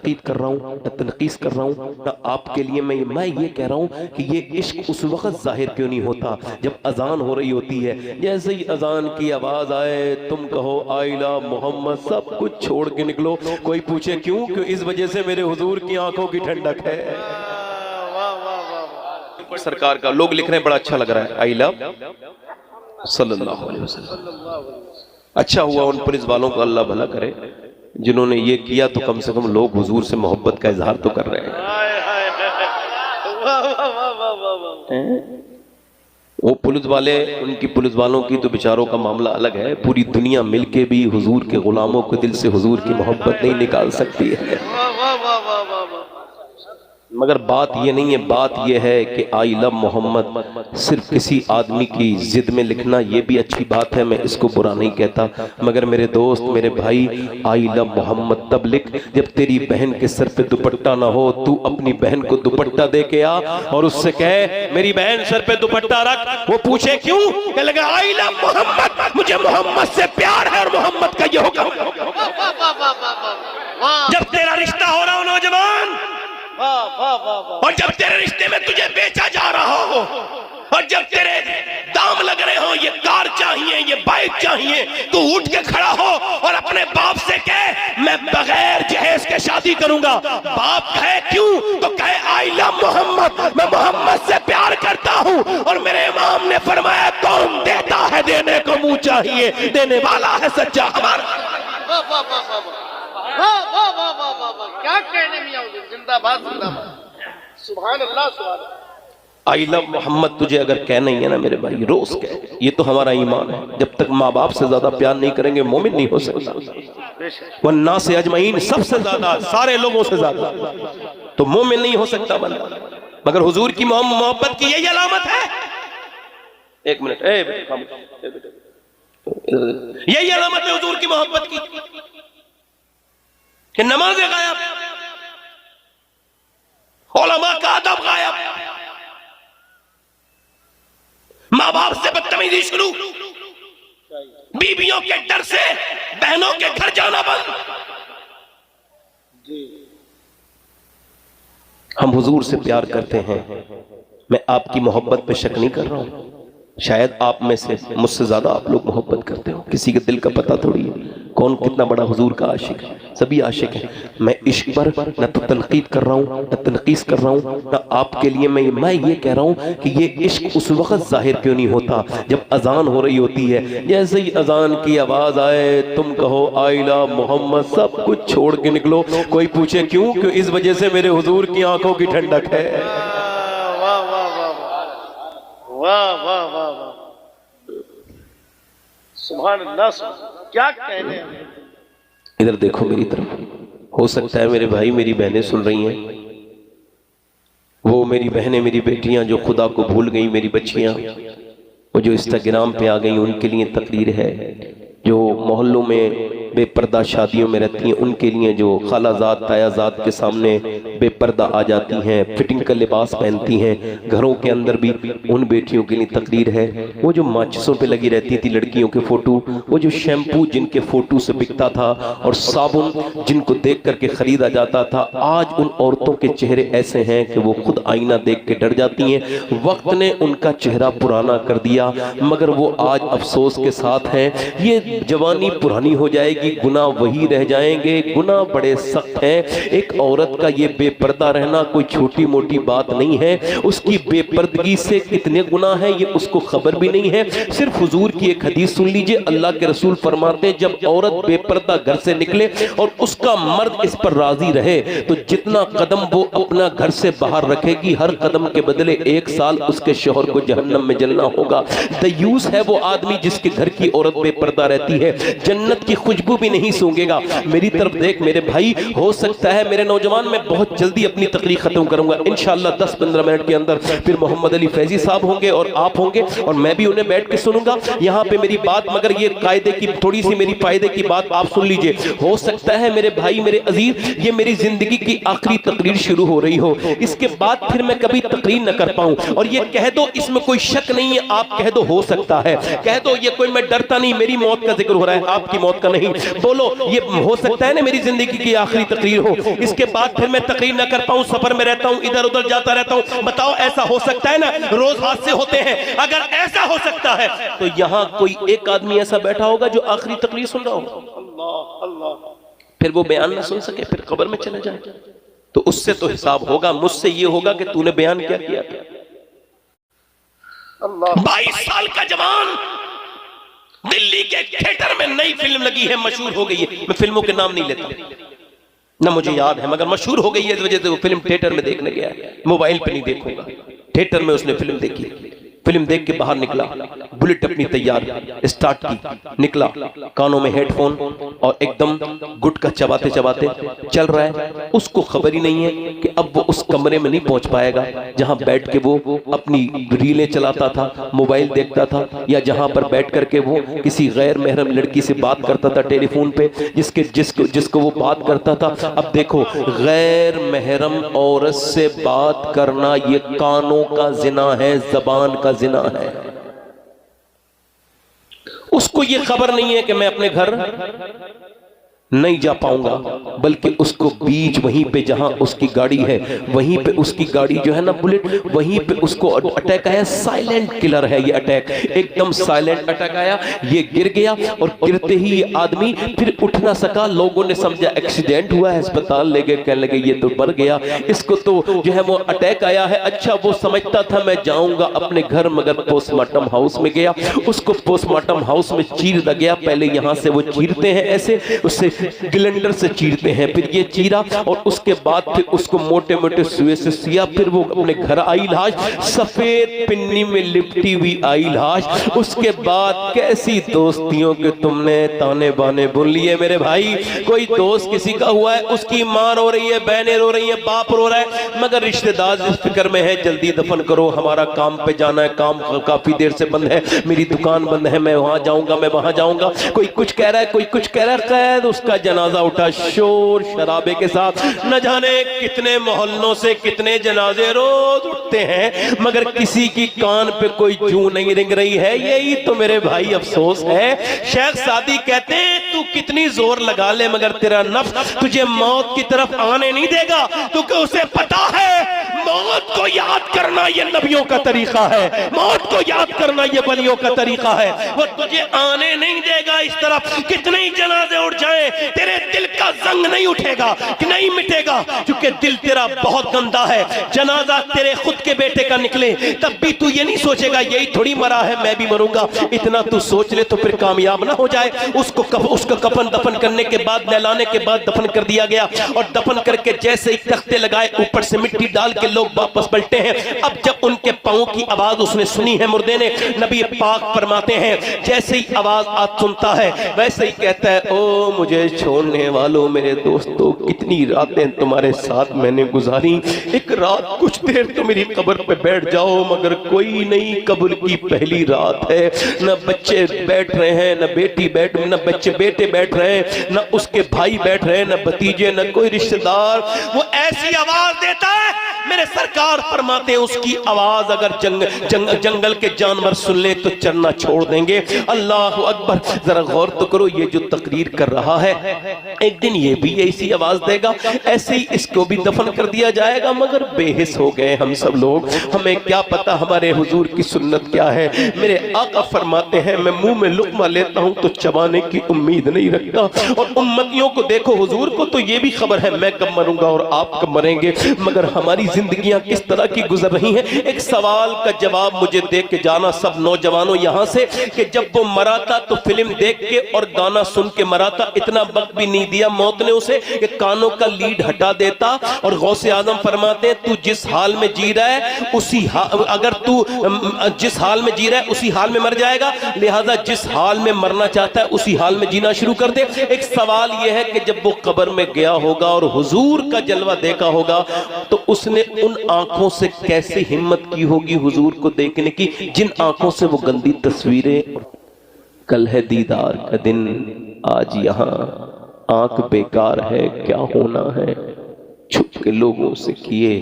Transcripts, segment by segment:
तनकीद कर रहा हूँ न तनकीस कर रहा हूँ न आपके लिए मैं ये कह रहा हूँ कि ये इश्क उस वक्त जाहिर क्यों नहीं होता जब अजान हो रही होती है। जैसे ही अजान की आवाज आए तुम कहो आइला मोहम्मद, सब कुछ छोड़ के निकलो। कोई पूछे क्यों? क्यों? इस वजह से मेरे हुजूर की आंखों की ठंडक है। सरकार का लोग लिख रहे हैं, बड़ा अच्छा लग रहा है, आई लव सल्लल्लाहु अलैहि वसल्लम। अच्छा हुआ उन पुलिस वालों को अल्लाह भला करे जिन्होंने ये किया, तो कम से कम लोग हुजूर से मोहब्बत का इजहार तो कर रहे हैं। वो पुलिस वाले, उनकी पुलिस वालों की तो बेचारों का मामला अलग है। पूरी दुनिया मिलके भी हुजूर के गुलामों के दिल से हुजूर की मोहब्बत नहीं निकाल सकती है। मगर बात ये नहीं है, बात ये है कि आई लव मोहम्मद सिर्फ किसी आदमी की जिद में लिखना ये भी अच्छी बात है, मैं इसको बुरा नहीं कहता। मगर मेरे दोस्त, मेरे भाई, आई लव मोहम्मद तब लिख जब तेरी बहन के सर पे दुपट्टा ना हो। तू अपनी बहन को दुपट्टा दे के आ और उससे कह मेरी बहन सर पे दुपट्टा रख। वो पूछे क्यों? कह लगा आई लव मोहम्मद, मुझे मोहम्मद से प्यार है और मोहम्मद का ये हुक्म। जब तेरा रिश्ता हो रहा हो नौजवान, और जब तेरे रिश्ते में तुझे बेचा जा रहा हो, और जब तेरे दाम लग रहे हो, ये कार चाहिए, ये बाइक चाहिए, तू उठ के खड़ा हो और अपने बाप से कहे मैं बगैर जहेज के शादी करूंगा। बाप कहे क्यों? तो कहे आई लव मोहम्मद, मैं मोहम्मद से प्यार करता हूं। और मेरे इमाम ने फरमाया कौन देता है देने को मुंह चाहिए, देने वाला है सच्चा हमारा। क्या कहने मियां हुजूर, जिंदाबाद जिंदाबाद, सुभान अल्लाह सुभान अल्लाह। आई लव मोहम्मद तुझे अगर कहना ही है ना मेरे भाई, रोज कह। ये तो हमारा ईमान है। जब तक माँ बाप से ज्यादा प्यार नहीं करेंगे मोमिन नहीं हो सकता। वन्ना से अजमईन, सबसे ज्यादा, सारे लोगों से ज्यादा तो मोमिन नहीं हो सकता बंदा। मगर हुजूर की मोहब्बत की यही अलामत है। एक मिनट, यही अलामत है हुजूर की मोहब्बत की कि नमाज़ें गायब, उलमा का अदब गायब, माँ बाप से बदतमीजी शुरू, बीवियों के डर से बहनों के घर जाना बंद। हम हुजूर से प्यार करते हैं। मैं आपकी मोहब्बत पे शक नहीं कर रहा हूं। शायद आप में से मुझसे ज्यादा आप लोग मोहब्बत करते हो। किसी के दिल का पता थोड़ी है कौन कितना बड़ा हुजूर का आशिक है। सभी आशिक हैं। मैं इश्क पर न तो तनकीद कर रहा हूँ न तनकीस कर रहा हूँ न आपके लिए मैं ये कह रहा हूँ कि ये इश्क उस वक्त जाहिर क्यों नहीं होता जब अजान हो रही होती है। जैसे ही अजान की आवाज आए तुम कहो आइला मोहम्मद, सब कुछ छोड़ के निकलो। कोई पूछे क्यों? क्यों? इस वजह से मेरे हुजूर की आंखों की ठंडक है। वाह वाह वाह वाह, सुभान अल्लाह, क्या कहने। इधर देखो मेरी तरफ। हो सकता है मेरे भाई मेरी बहनें सुन रही हैं, वो मेरी बहनें मेरी बेटियां जो खुदा को भूल गई, मेरी बच्चियां वो जो इंस्टाग्राम पे आ गई, उनके लिए तकरीर है। जो मोहल्लों में बेपर्दा शादियों में रहती हैं उनके लिए, जो खालाजाद तायाजाद के सामने बेपर्दा आ जाती हैं, फिटिंग का लिबास पहनती हैं, घरों के अंदर भी उन बेटियों के लिए तकरीर है। वो जो माचिसों पे लगी रहती थी लड़कियों के फोटो, वो जो शैम्पू जिनके फोटो से बिकता था और साबुन जिनको देख करके खरीदा जाता था, आज उन औरतों के चेहरे ऐसे हैं कि वो खुद आईना देख के डर जाती हैं। वक्त ने उनका चेहरा पुराना कर दिया, मगर वो आज अफसोस के साथ हैं। ये जवानी पुरानी हो जाएगी, गुनाह वही रह जाएंगे। गुनाह बड़े सख्त हैं। एक औरत का ये बेपर्दा रहना कोई छोटी मोटी बात नहीं है। उसकी बेपर्दगी से कितने गुनाह हैं ये उसको खबर भी नहीं है। सिर्फ हुजूर की एक हदीस सुन लीजिए। अल्लाह के रसूल फरमाते जब औरत बेपर्दा घर से निकले और उसका मर्द इस पर राजी रहे तो जितना कदम वो अपना घर से बाहर रखेगी, हर कदम के बदले 1 साल उसके शौहर को जहन्नम में जलना होगा। दयूस है वो आदमी जिसके घर की औरत बेपर्दा रहती है, जन्नत की खुशबू भी नहीं सूंघेगा। मेरी तरफ देख मेरे भाई, हो सकता है मेरे नौजवान, मैं बहुत जल्दी अपनी तकरीर खत्म करूंगा इंशाअल्लाह। 10-15 मिनट के अंदर फिर मोहम्मद अली फैजी साहब होंगे और आप होंगे और मैं भी उन्हें बैठ के सुनूंगा यहाँ पे मेरी बात। मगर ये कायदे की थोड़ी सी मेरी फायदे की बात आप सुन लीजिए। हो सकता है मेरे भाई मेरे अजीज ये मेरी जिंदगी की आखिरी तकरीर शुरू हो रही हो, इसके बाद फिर मैं कभी तकरीर न कर पाऊं। और ये कह दो, इसमें कोई शक नहीं है, आप कह दो हो सकता है, कह दो ये कोई, मैं डरता नहीं, मेरी मौत का जिक्र हो रहा है आपकी मौत का नहीं। बोलो ये हो सकता है ना मेरी जिंदगी की आखिरी तकरीर हो, इसके बाद फिर मैं तकरीर ना कर पाऊं, सफर में रहता हूं, इधर उधर जाता रहता हूं। बताओ ऐसा हो सकता है ना? रोज हादसे होते हैं। अगर ऐसा हो सकता है तो यहां कोई एक आदमी ऐसा बैठा होगा जो आखिरी तकरीर सुन रहा होगा, अल्लाह अल्लाह, फिर वो बयान ना सुन सके, फिर कब्र में चले जाए। तो उससे तो हिसाब होगा, मुझसे ये होगा कि तूने बयान क्या किया था। 22 साल का जवान, दिल्ली के थिएटर में नई फिल्म लगी है, मशहूर हो गई है। मैं फिल्मों के नाम नहीं लेता ना, मुझे याद है, मगर मशहूर हो गई है इस वजह से वो फिल्म थिएटर में देखने गया। मोबाइल पे नहीं देखूंगा, थिएटर में उसने फिल्म देखी। फिल्म देख के बाहर निकला, बुलेट अपनी तैयार स्टार्ट की, निकला, कानों में हेडफोन और एकदम गुटखा चबाते चबाते चल रहा है। उसको खबर ही नहीं है कि अब वो उस कमरे में नहीं पहुंच पाएगा जहां बैठ के वो अपनी रीलें चलाता था, मोबाइल देखता था, या जहां पर बैठ करके वो किसी गैर महरम लड़की से बात करता था टेलीफोन पे, जिसको वो बात करता था। अब देखो, गैर महरम औरत से बात करना ये कानों का जिना है, जबान का जिना है। उसको ये खबर नहीं है कि मैं अपने घर नहीं जा पाऊंगा, बल्कि उसको बीच वहीं पे जहां उसकी गाड़ी है, वहीं पे उसकी गाड़ी जो है ना बुलेट, वहीं पे उसको अटैक आया। साइलेंट किलर है ये अटैक, एकदम साइलेंट अटैक आया। ये गिर गया और गिरते ही ये आदमी फिर उठ ना सका। लोगों ने समझा एक्सीडेंट हुआ है, अस्पताल ले गए, कहने लगे ये तो मर गया, इसको तो जो है वो अटैक आया है। अच्छा, वो समझता था मैं जाऊंगा अपने घर, मगर पोस्टमार्टम हाउस में गया, उसको पोस्टमार्टम हाउस में चीर दिया गया। पहले यहां से वो चीरते हैं ऐसे, उससे ग्लेंडर से चीरते हैं, फिर ये चीरा और उसके बाद फिर उसको मोटे मोटे सुए से सिया। फिर वो अपने घर आई लाश, सफेद पिन्नी में लिपटी हुई आई लाश। उसके बाद कैसी दोस्तियों के तुमने ताने बाने बुन लिए मेरे भाई। कोई दोस्त किसी का हुआ है, उसकी मां रो रही है, बहनें रो रही है, बाप रो रहा है, मगर रिश्तेदार इस फिक्र में है जल्दी दफन करो, हमारा काम पे जाना है, काम काफी देर से बंद है, मेरी दुकान बंद है, मैं वहां जाऊंगा, मैं वहां जाऊंगा। कोई कुछ कह रहा है, कोई कुछ कह रहा है। खैर उसका जनाजा उठा शोर शराबे के साथ। न जाने कितने मोहल्लों से कितने जनाजे रोज उठते हैं, मगर किसी की कान पे कोई जू नहीं रिंग रही है। यही तो मेरे भाई अफसोस है। शेख सादी कहते हैं तू कितनी जोर लगा ले, मगर तेरा नफ्स तुझे मौत की तरफ आने नहीं देगा, क्योंकि उसे पता है मौत को याद करना ये नबियों का तरीका है, मौत को याद करना ये वलियों का तरीका है। वो तुझे आने नहीं देगा इस तरफ। कितने ही जनाजे उठ जाए, तेरे दिल का जंग नहीं उठेगा, कि नहीं मिटेगा, क्योंकि दिल तेरा बहुत गंदा है। जनाजा तेरे खुद के बेटे का निकले तब भी तू ये नहीं सोचेगा यही थोड़ी मरा है, मैं भी मरूंगा। इतना तू सोच ले तो फिर कामयाब ना हो जाए। उसको कफन दफन करने के बाद, नहलाने के बाद दफन कर दिया गया, और दफन करके जैसे ही तख्ते लगाए, ऊपर से मिट्टी डाल के लोग वापस पलटे हैं। अब जब उनके पांव की आवाज उसने सुनी है मुर्दे ने, नबी पाक फरमाते हैं जैसे ही आवाज आज सुनता है वैसे ही कहता है, ओ मुझे छोड़ने वालों, मेरे दोस्तों, कितनी रातें तुम्हारे साथ मैंने गुजारी, एक रात कुछ देर तो मेरी कब्र पे बैठ जाओ, मगर कोई नहीं, कब्र की पहली रात है। न बच्चे बैठ रहे हैं, न बेटी बैठ, न बच्चे बेटे बैठ रहे हैं, न उसके भाई बैठ रहे हैं, न भतीजे, न कोई रिश्तेदार। वो ऐसी आवाज देता है, मेरे सरकार फरमाते हैं उसकी आवाज अगर जंगल के जानवर सुन ले तो चरना छोड़ देंगे। अल्लाह अकबर। जरा गौर तो करो, ये जो तकरीर कर रहा है एक दिन ये भी ऐसी आवाज देगा, ऐसे ही इसको भी दफन कर दिया जाएगा। मगर बेहिस हो गए हम सब लोग, हमें क्या पता हमारे हुजूर की सुन्नत क्या है। मेरे आका फरमाते हैं मैं मुंह में लुकमा लेता हूं तो चबाने की उम्मीद नहीं रखता। और उम्मतियों को देखो, हुजूर को तो ये भी खबर है मैं कब मरूंगा और आप कब मरेंगे, मगर हमारी जिंदगियां किस तरह की गुजर रही हैं। एक सवाल का जवाब मुझे दे के जाना सब नौजवानों यहां से, कि जब वो मरा था तो फिल्म देख के और गाना सुन के मरा था, इतना वक्त भी नहीं दिया मौत ने उसे कि कानों का लीड हटा देता। और गौसे आजम फरमाते हैं तू जिस हाल में जी रहा है उसी अगर तू जिस हाल में जी रहा है उसी हाल में मर जाएगा, लिहाजा जिस हाल में मरना चाहता है उसी हाल में जीना शुरू कर दे। एक सवाल यह है कि जब वो कब्र में गया होगा और हुजूर का जलवा देखा होगा तो उसने उन आंखों से कैसे हिम्मत की होगी हुजूर को देखने की, जिन आंखों से वो गंदी तस्वीरें। कल है दीदार का दिन, आज यहाँ आंख बेकार है, क्या होना है छुप के लोगों से किए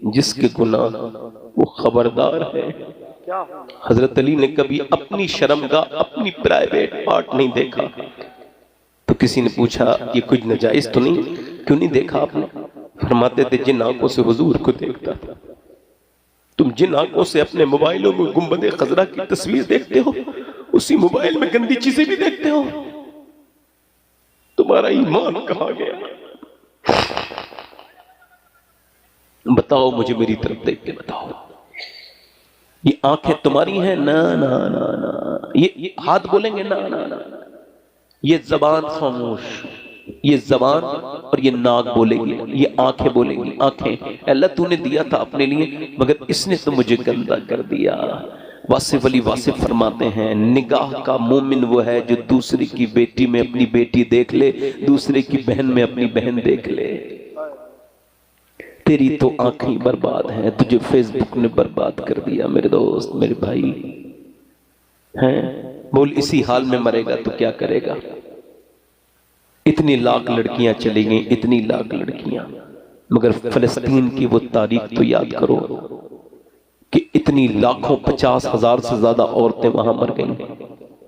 जिसके गुनाह वो खबरदार है। हजरत अली ने कभी अपनी शर्म का अपनी प्राइवेट पार्ट नहीं देखा, तो किसी ने पूछा ये कुछ नाजायज तो नहीं, क्यों नहीं देखा आपने? फरमाते थे जिन आंखों से हुजूर को देखता था। तुम जिन आंखों से अपने मोबाइलों में गुंबद खजरा की तस्वीर देखते हो, उसी मोबाइल में गंदी चीजें भी देखते हो। तुम्हारा ईमान कहाँ गया? बताओ मुझे, मेरी तरफ देख के बताओ। ये आंखें तुम्हारी हैं? ना ना ना ना। ये हाथ बोलेंगे ना ना ना। ये जबान खामोश, ये जबान और ये नाक बोलेगी, ये आंखें बोलेंगी। आंखें अल्लाह तूने दिया था अपने लिए, मगर इसने तो मुझे गंदा कर दिया। वासिफ अली वासिफ फरमाते हैं, निगाह का मोमिन वो है जो दूसरे की बेटी में अपनी बेटी देख ले, दूसरे की बहन में अपनी बहन देख ले। तेरी तो आंखें बर्बाद हैं, तुझे फेसबुक ने बर्बाद कर दिया मेरे दोस्त, मेरे भाई हैं। बोल इसी हाल में मरेगा तो क्या करेगा? इतनी लाख लड़कियां चली गई, इतनी लाख लड़कियां, मगर फलस्तीन की वो तारीख तो याद करो कि इतनी लाखों 50,000 से ज्यादा औरतें वहां मर गई,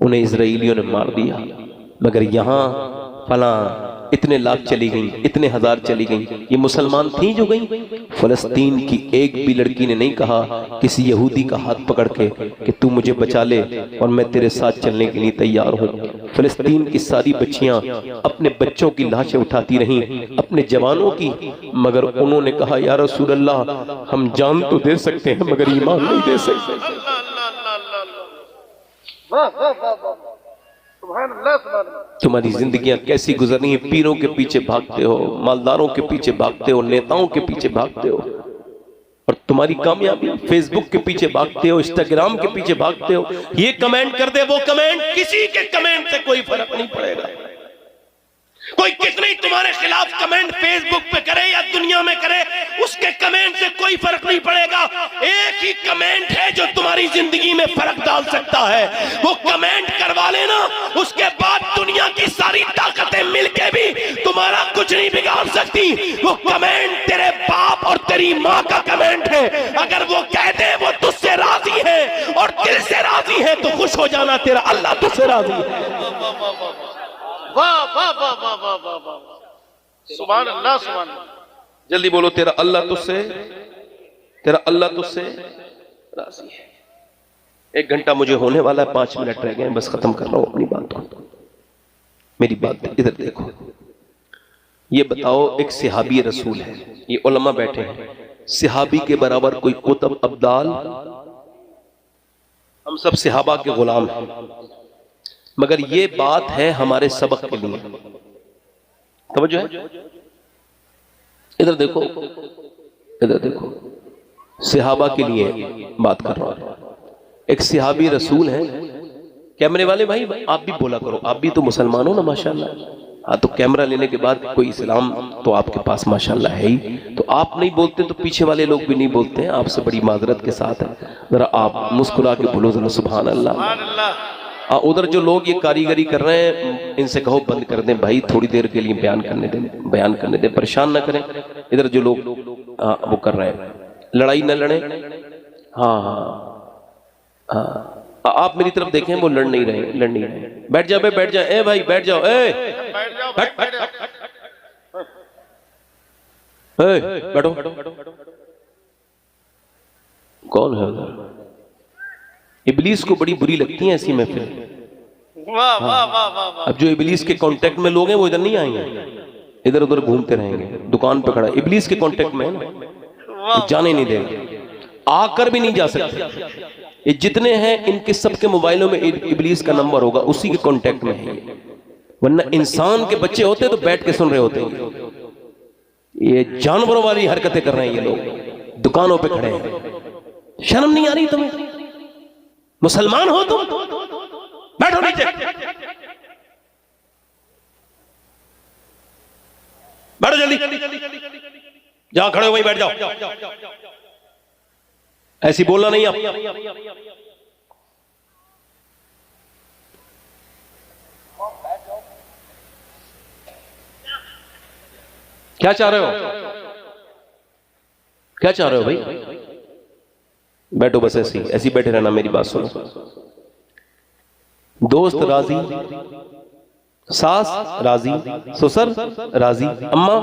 उन्हें इजराइलियों ने मार दिया। मगर यहां फला इतने लाख चली गई, इतने हजार चली गई, ये मुसलमान थी जो गई? फलस्तीन की एक भी लड़की ने नहीं कहा किसी यहूदी का हाथ पकड़ के कि तू मुझे बचा ले और मैं तेरे साथ चलने के लिए तैयार हूं। फलस्तीन की सारी बच्चियां अपने बच्चों की लाशें उठाती रहीं, अपने जवानों की, मगर उन्होंने कहा या रसूल अल्लाह, हम जान तो दे सकते हैं मगर ईमान नहीं दे सकते। तुम्हारी जिंदगियां कैसी गुजरनी है? पीरों के पीछे भागते हो, मालदारों के पीछे भागते हो, नेताओं के पीछे भागते हो, और तुम्हारी कामयाबी फेसबुक के पीछे भागते हो, इंस्टाग्राम के पीछे भागते हो। ये कमेंट कर दे, वो कमेंट, किसी के कमेंट से कोई फर्क नहीं पड़ेगा। कोई कितने ही तुम्हारे खिलाफ कमेंट फेसबुक पे करे या दुनिया में करे, उसके कमेंट से कोई फर्क नहीं पड़ेगा। एक ही कमेंट है जो तुम्हारी जिंदगी में फर्क डाल सकता है, वो कमेंट करवा लेना, उसके बाद दुनिया की सारी ताकतें मिलके भी तुम्हारा कुछ नहीं बिगाड़ सकती। वो कमेंट तेरे बाप और तेरी माँ का कमेंट है। अगर वो कहते वो तुझसे राजी है और दिल से राजी है तो खुश हो जाना, तेरा अल्लाह तुझसे राजी है। वाह वाह वाह वाह वाह वाह वाह, सुभान अल्लाह सुभान अल्लाह। जल्दी बोलो, तेरा अल्लाह तुझसे, तेरा अल्लाह तुझसे राजी है। 1 घंटा मुझे होने वाला है, 5 मिनट रह गए, बस खत्म कर रहा हूं अपनी बात को। मेरी बात इधर देखो, ये बताओ, एक सिहाबी रसूल है, ये उलमा बैठे हैं, सिहाबी के बराबर कोई कुतुब अब्दाल? हम सब सिहाबा के गुलाम हैं, मगर ये बात है हमारे सबक के लिए। समझो है? इधर देखो, इधर देखो, सिहाबा के लिए बात कर रहा हूं। एक सिहाबी रसूल है। कैमरे वाले भाई आप भी बोला करो, आप भी तो मुसलमान हो ना माशाल्लाह। हाँ, तो कैमरा लेने के बाद कोई इस्लाम तो आपके पास माशाल्लाह है ही, तो आप नहीं बोलते तो पीछे वाले लोग भी नहीं बोलते हैं। आपसे बड़ी माजरत के साथ है, जरा आप मुस्कुरा के बोलो जरा सुभान अल्लाह। उधर जो लोग ये कारीगरी कर रहे हैं, इनसे कहो बंद कर दें भाई, थोड़ी देर के लिए बयान करने दें, बयान करने दें, परेशान ना करें। इधर जो लोग वो कर रहे हैं, लड़ाई न लड़े। हाँ हाँ हाँ, आप मेरी तरफ देखें, वो लड़ नहीं रहे, लड़ नहीं रहे। बैठ जाओ बे, बैठ जाओ, ए भाई बैठ जाओ, ए बैठो। कौन है उधर? इबलीस को बड़ी बुरी लगती है ऐसी महफिल। वाह वाह वाह वाह। अब जो इबलीस के कांटेक्ट में लोग हैं वो इधर नहीं आएंगे, इधर उधर घूमते रहेंगे, दुकान पे खड़ा इबलीस के कांटेक्ट में है ना, जाने नहीं देगा, आकर भी नहीं जा सकते। ये जितने हैं इनके सबके मोबाइलों में इबलीस का नंबर होगा, उसी के कांटेक्ट में है। वरना इंसान के बच्चे होते तो बैठ के सुन रहे होते हैं, ये जानवरों वाली हरकतें कर रहे हैं ये लोग, दुकानों पे खड़े हैं। शर्म नहीं आ रही तुम्हें? मुसलमान हो तुम? बैठो नीचे, बैठो जल्दी, जहां खड़े हो वहीं बैठ जाओ। ऐसी बोलना नहीं आप। क्या चाह रहे हो? क्या चाह रहे हो भाई? बैठो बस, ऐसी ऐसी बैठे रहना। मेरी बात सुनो, दोस्त राजी, सास राजी, ससुर राजी, अम्मा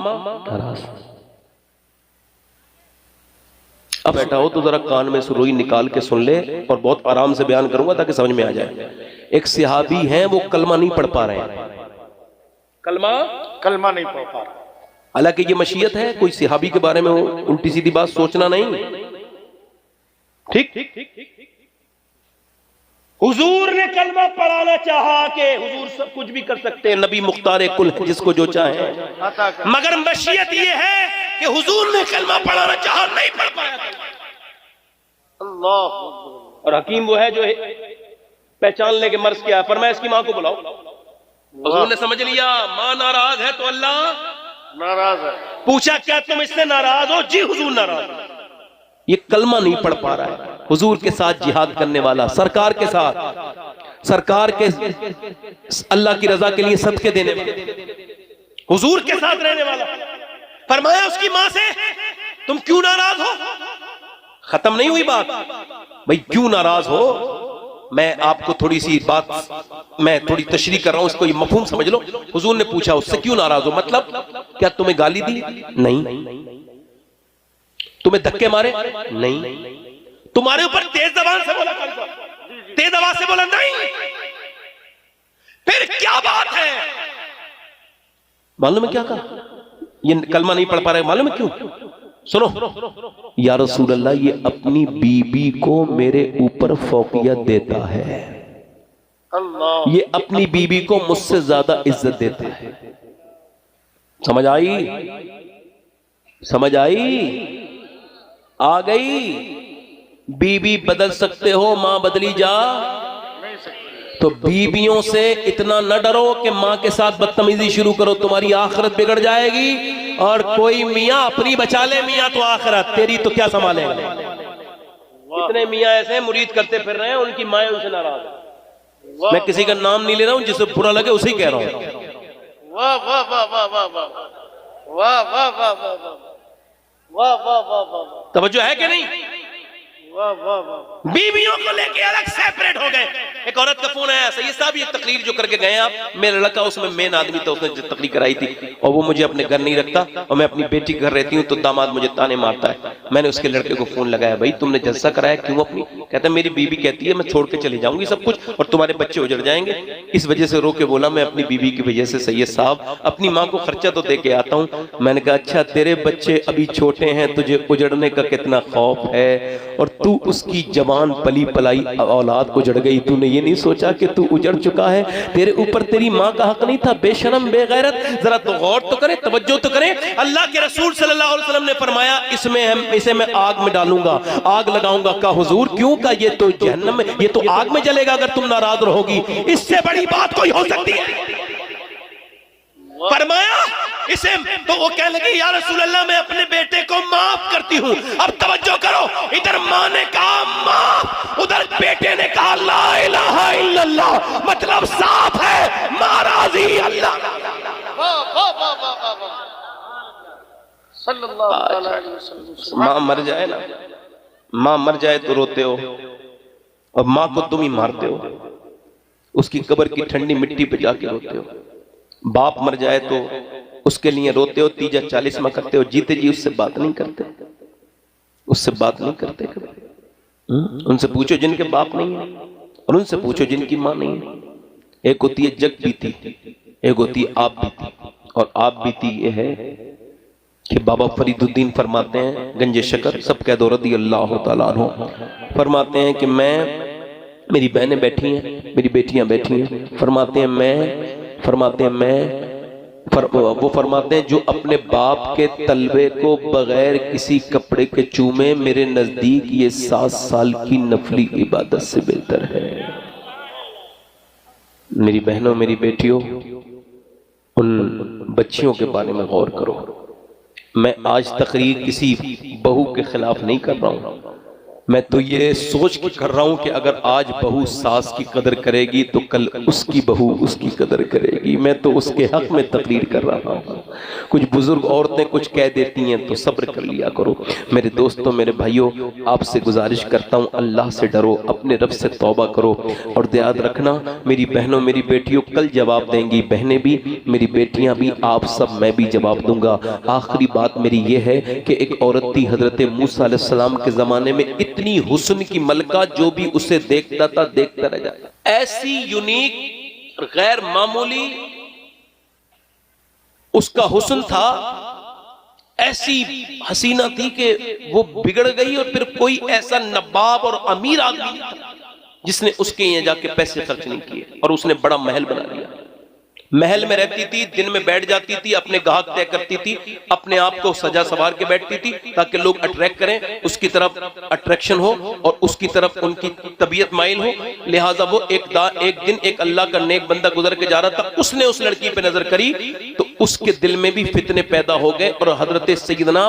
नाराज। अब बैठा हो तो जरा कान में सुरोई निकाल के सुन ले, और बहुत आराम से बयान करूंगा ताकि समझ में आ जाए। एक सहाबी हैं, वो कलमा नहीं पढ़ पा रहे हैं, कलमा नहीं पढ़ पा रहा। हालांकि ये मशीयत है, कोई सहाबी के बारे में उल्टी सीधी बात सोचना नहीं, ठीक। हुजूर ने कलमा पढ़ाना चाहा कि हुजूर सब कुछ भी कर सकते हैं, नबी मुख्तार कुल जिसको जो चाहे, मगर मशीयत ये है कि हुजूर ने कलमा पढ़ाना चाहा, नहीं पढ़ पाया। अल्लाह। और हकीम वो है जो पहचान ले के मर्ज क्या है, फरमाया इसकी मां को बुलाओ। हुजूर ने समझ लिया मां नाराज है तो अल्लाह नाराज है। पूछा क्या तुम इससे नाराज हो? जी हुजूर नाराज। ये कलमा नहीं पढ़ पा रहा है, हुजूर के साथ जिहाद करने वाला, सरकार के साथ, सरकार के अल्लाह की रजा के लिए सदके देने वाला, हुजूर के साथ रहने वाला। फरमाया उसकी मां से तुम क्यों नाराज हो? खत्म नहीं हुई बात, भाई क्यों नाराज हो? मैं आपको थोड़ी सी बात, मैं थोड़ी तशरीह कर रहा हूं, इसको ये मफहूम समझ लो। हुजूर ने पूछा उससे क्यों नाराज हो, मतलब क्या तुम्हें गाली दी? नहीं। तुम्हें धक्के मारे? नहीं। तुम्हारे ऊपर तेज जबान से बोला? तेज आवाज से बोला? नहीं। फिर क्या बात है? मालूम है क्या कहा? ये कलमा नहीं पढ़ पा रहे, मालूम है क्यों? सुनो, या रसूल अल्लाह, ये अपनी बीबी को मेरे ऊपर फौकियत देता है, अल्लाह। ये अपनी बीबी को मुझसे ज्यादा इज्जत देता है। समझ आई? समझ आई? आ गई? बीबी बदल सकते हो, मां बदली जा नहीं सकते। तो बीबियों से इतना न डरो कि मां के साथ बदतमीजी शुरू करो, तुम्हारी आखिरत बिगड़ जाएगी। और कोई मियां अपनी बचा ले, मियां तो आखिरत तेरी तो क्या संभालेगा। इतने मियां ऐसे मुरीद करते फिर रहे हैं, उनकी माएं उनसे नाराज है। मैं किसी का नाम नहीं ले रहा हूं, जिसे बुरा लगे उसे ही कह रहा हूं। वाह वाह वाह वाह वाह वाह वाह वाह वाह वाह वाह वाह वाह वाह। तवज्जो है कि नहीं? वाह वाह वाह। बीवियों को लेके अलग सेपरेट हो गए। एक औरत का फोन आया, सैयद साहब ये तकरीर जो करके गए आप, मेरा लड़का उसमें मेन आदमी था, उसने जो तकरीर कराई थी, और वो मुझे अपने घर नहीं रखता, और मैं अपनी बेटी के घर रहती हूँ, तो दामाद मुझे ताने मारता है। मैंने उसके लड़के को फोन लगाया, भाई तुमने जलसा कराया क्यों अपनी? कहता मेरी बीवी कहती है मैं छोड़ के चली जाऊंगी सब कुछ, और तुम्हारे बच्चे उजड़ जाएंगे, इस वजह से रो के बोला मैं अपनी बीवी की वजह से सैयद साहब अपनी माँ को खर्चा तो दे के आता हूँ। मैंने कहा अच्छा, तेरे बच्चे अभी छोटे हैं, तुझे उजड़ने का कितना खौफ है, और तू उसकी जवान पली पलाई औलाद उजड़ गई, तूने ये नहीं सोचा कि तू उजड़ चुका है, तेरे ऊपर तेरी माँ का हक नहीं था? बेशरम बेगैरत, जरा तो गौर तो करे, तवज्जो तो करे। अल्लाह के रसूल सल्लल्लाहु अलैहि वसल्लम ने फरमाया इसे मैं आग में डालूंगा, आग लगाऊंगा। का हुजूर क्यों? का ये तो जहन्नम में, ये तो आग में जलेगा अगर तुम नाराज रहोगी, इससे बड़ी बात कोई हो सकती है? फरमाया इसे, तो वो कहने लगी या रसूल अल्लाह मैं अपने बेटे को माफ करती हूँ। अब तवज्जो करो, इधर माँ ने कहा माफ, उधर बेटे ने कहा ला इलाहा इल्लल्लाह, मतलब साफ है माँ राजी, अल्लाह। वाह वाह वाह वाह वाह। सल्लल्लाहु अलैहि वसल्लम। माँ मर जाए ना, माँ मर जाए तो रोते हो, और माँ को तुम ही मारते हो, उसकी कब्र की ठंडी मिट्टी पे जाके रोते हो। बाप मर जाए तो उसके लिए रोते हो, तीजा 40वां करते हो, जीते जी उससे बात नहीं करते, उससे बात नहीं करते कभी। उनसे पूछो जिनके बाप नहीं है, और उनसे पूछो जिनकी माँ नहीं है। एक होती है जग बीती, एक होती है आप बीती। और आप बीती ये है कि बाबा फरीदुद्दीन फरमाते हैं, गंजे शकर सब कह दो रदी अल्लाह तआला अन्हु, फरमाते हैं कि मेरी बहनें बैठी हैं, मेरी बेटियां बैठी हैं, फरमाते हैं वो फरमाते हैं जो अपने बाप के तलबे को बगैर किसी कपड़े के चूमे, मेरे नजदीक ये 7 साल की नफली इबादत से बेहतर है। मेरी बहनों, मेरी बेटियों, उन बच्चियों के बारे में गौर करो। मैं आज तकरीर किसी बहू के खिलाफ नहीं कर रहा हूं, मैं तो ये सोच के कर रहा हूं कि अगर आज बहू सास की कदर करेगी तो कल उसकी बहू उसकी कदर करेगी। मैं तो उसके हक में तकरीर कर रहा हूं। कुछ बुजुर्ग औरतें कुछ कह देती हैं तो सब्र कर लिया करो। मेरे दोस्तों, मेरे भाइयों, आपसे गुजारिश करता हूं, अल्लाह से डरो, अपने रब से तौबा करो। और याद रखना मेरी बहनों, मेरी बेटियों, कल जवाब देंगी बहनें भी, मेरी बेटियां भी, आप सब, मैं भी जवाब दूंगा। आखिरी बात मेरी ये है कि एक औरत थी हजरत मूसा अलैहिस्सलाम के जमाने में, इतनी हुस्न की मलका, जो भी उसे देखता था देखता रह जाता। ऐसी यूनिक, गैर मामूली उसका हुस्न था, ऐसी हसीना थी कि वो बिगड़ गई। और फिर कोई ऐसा नवाब और अमीर आदमी नहीं था जिसने उसके यहाँ जाके पैसे खर्च नहीं किए, और उसने बड़ा महल बना लिया। महल में रहती थी, दिन में बैठ जाती थी, अपने गाहक तय करती थी, अपने आप को सजा सवार के बैठती थी ताकि लोग अट्रैक्ट करें, उसकी तरफ अट्रैक्शन हो और उसकी तरफ उनकी तबीयत माइल हो। लिहाजा वो एक दिन एक अल्लाह का नेक बंदा गुजर के जा रहा था, उसने उस लड़की पे नजर करी तो उसके दिल में भी फितने पैदा हो गए। और हजरत सैयदना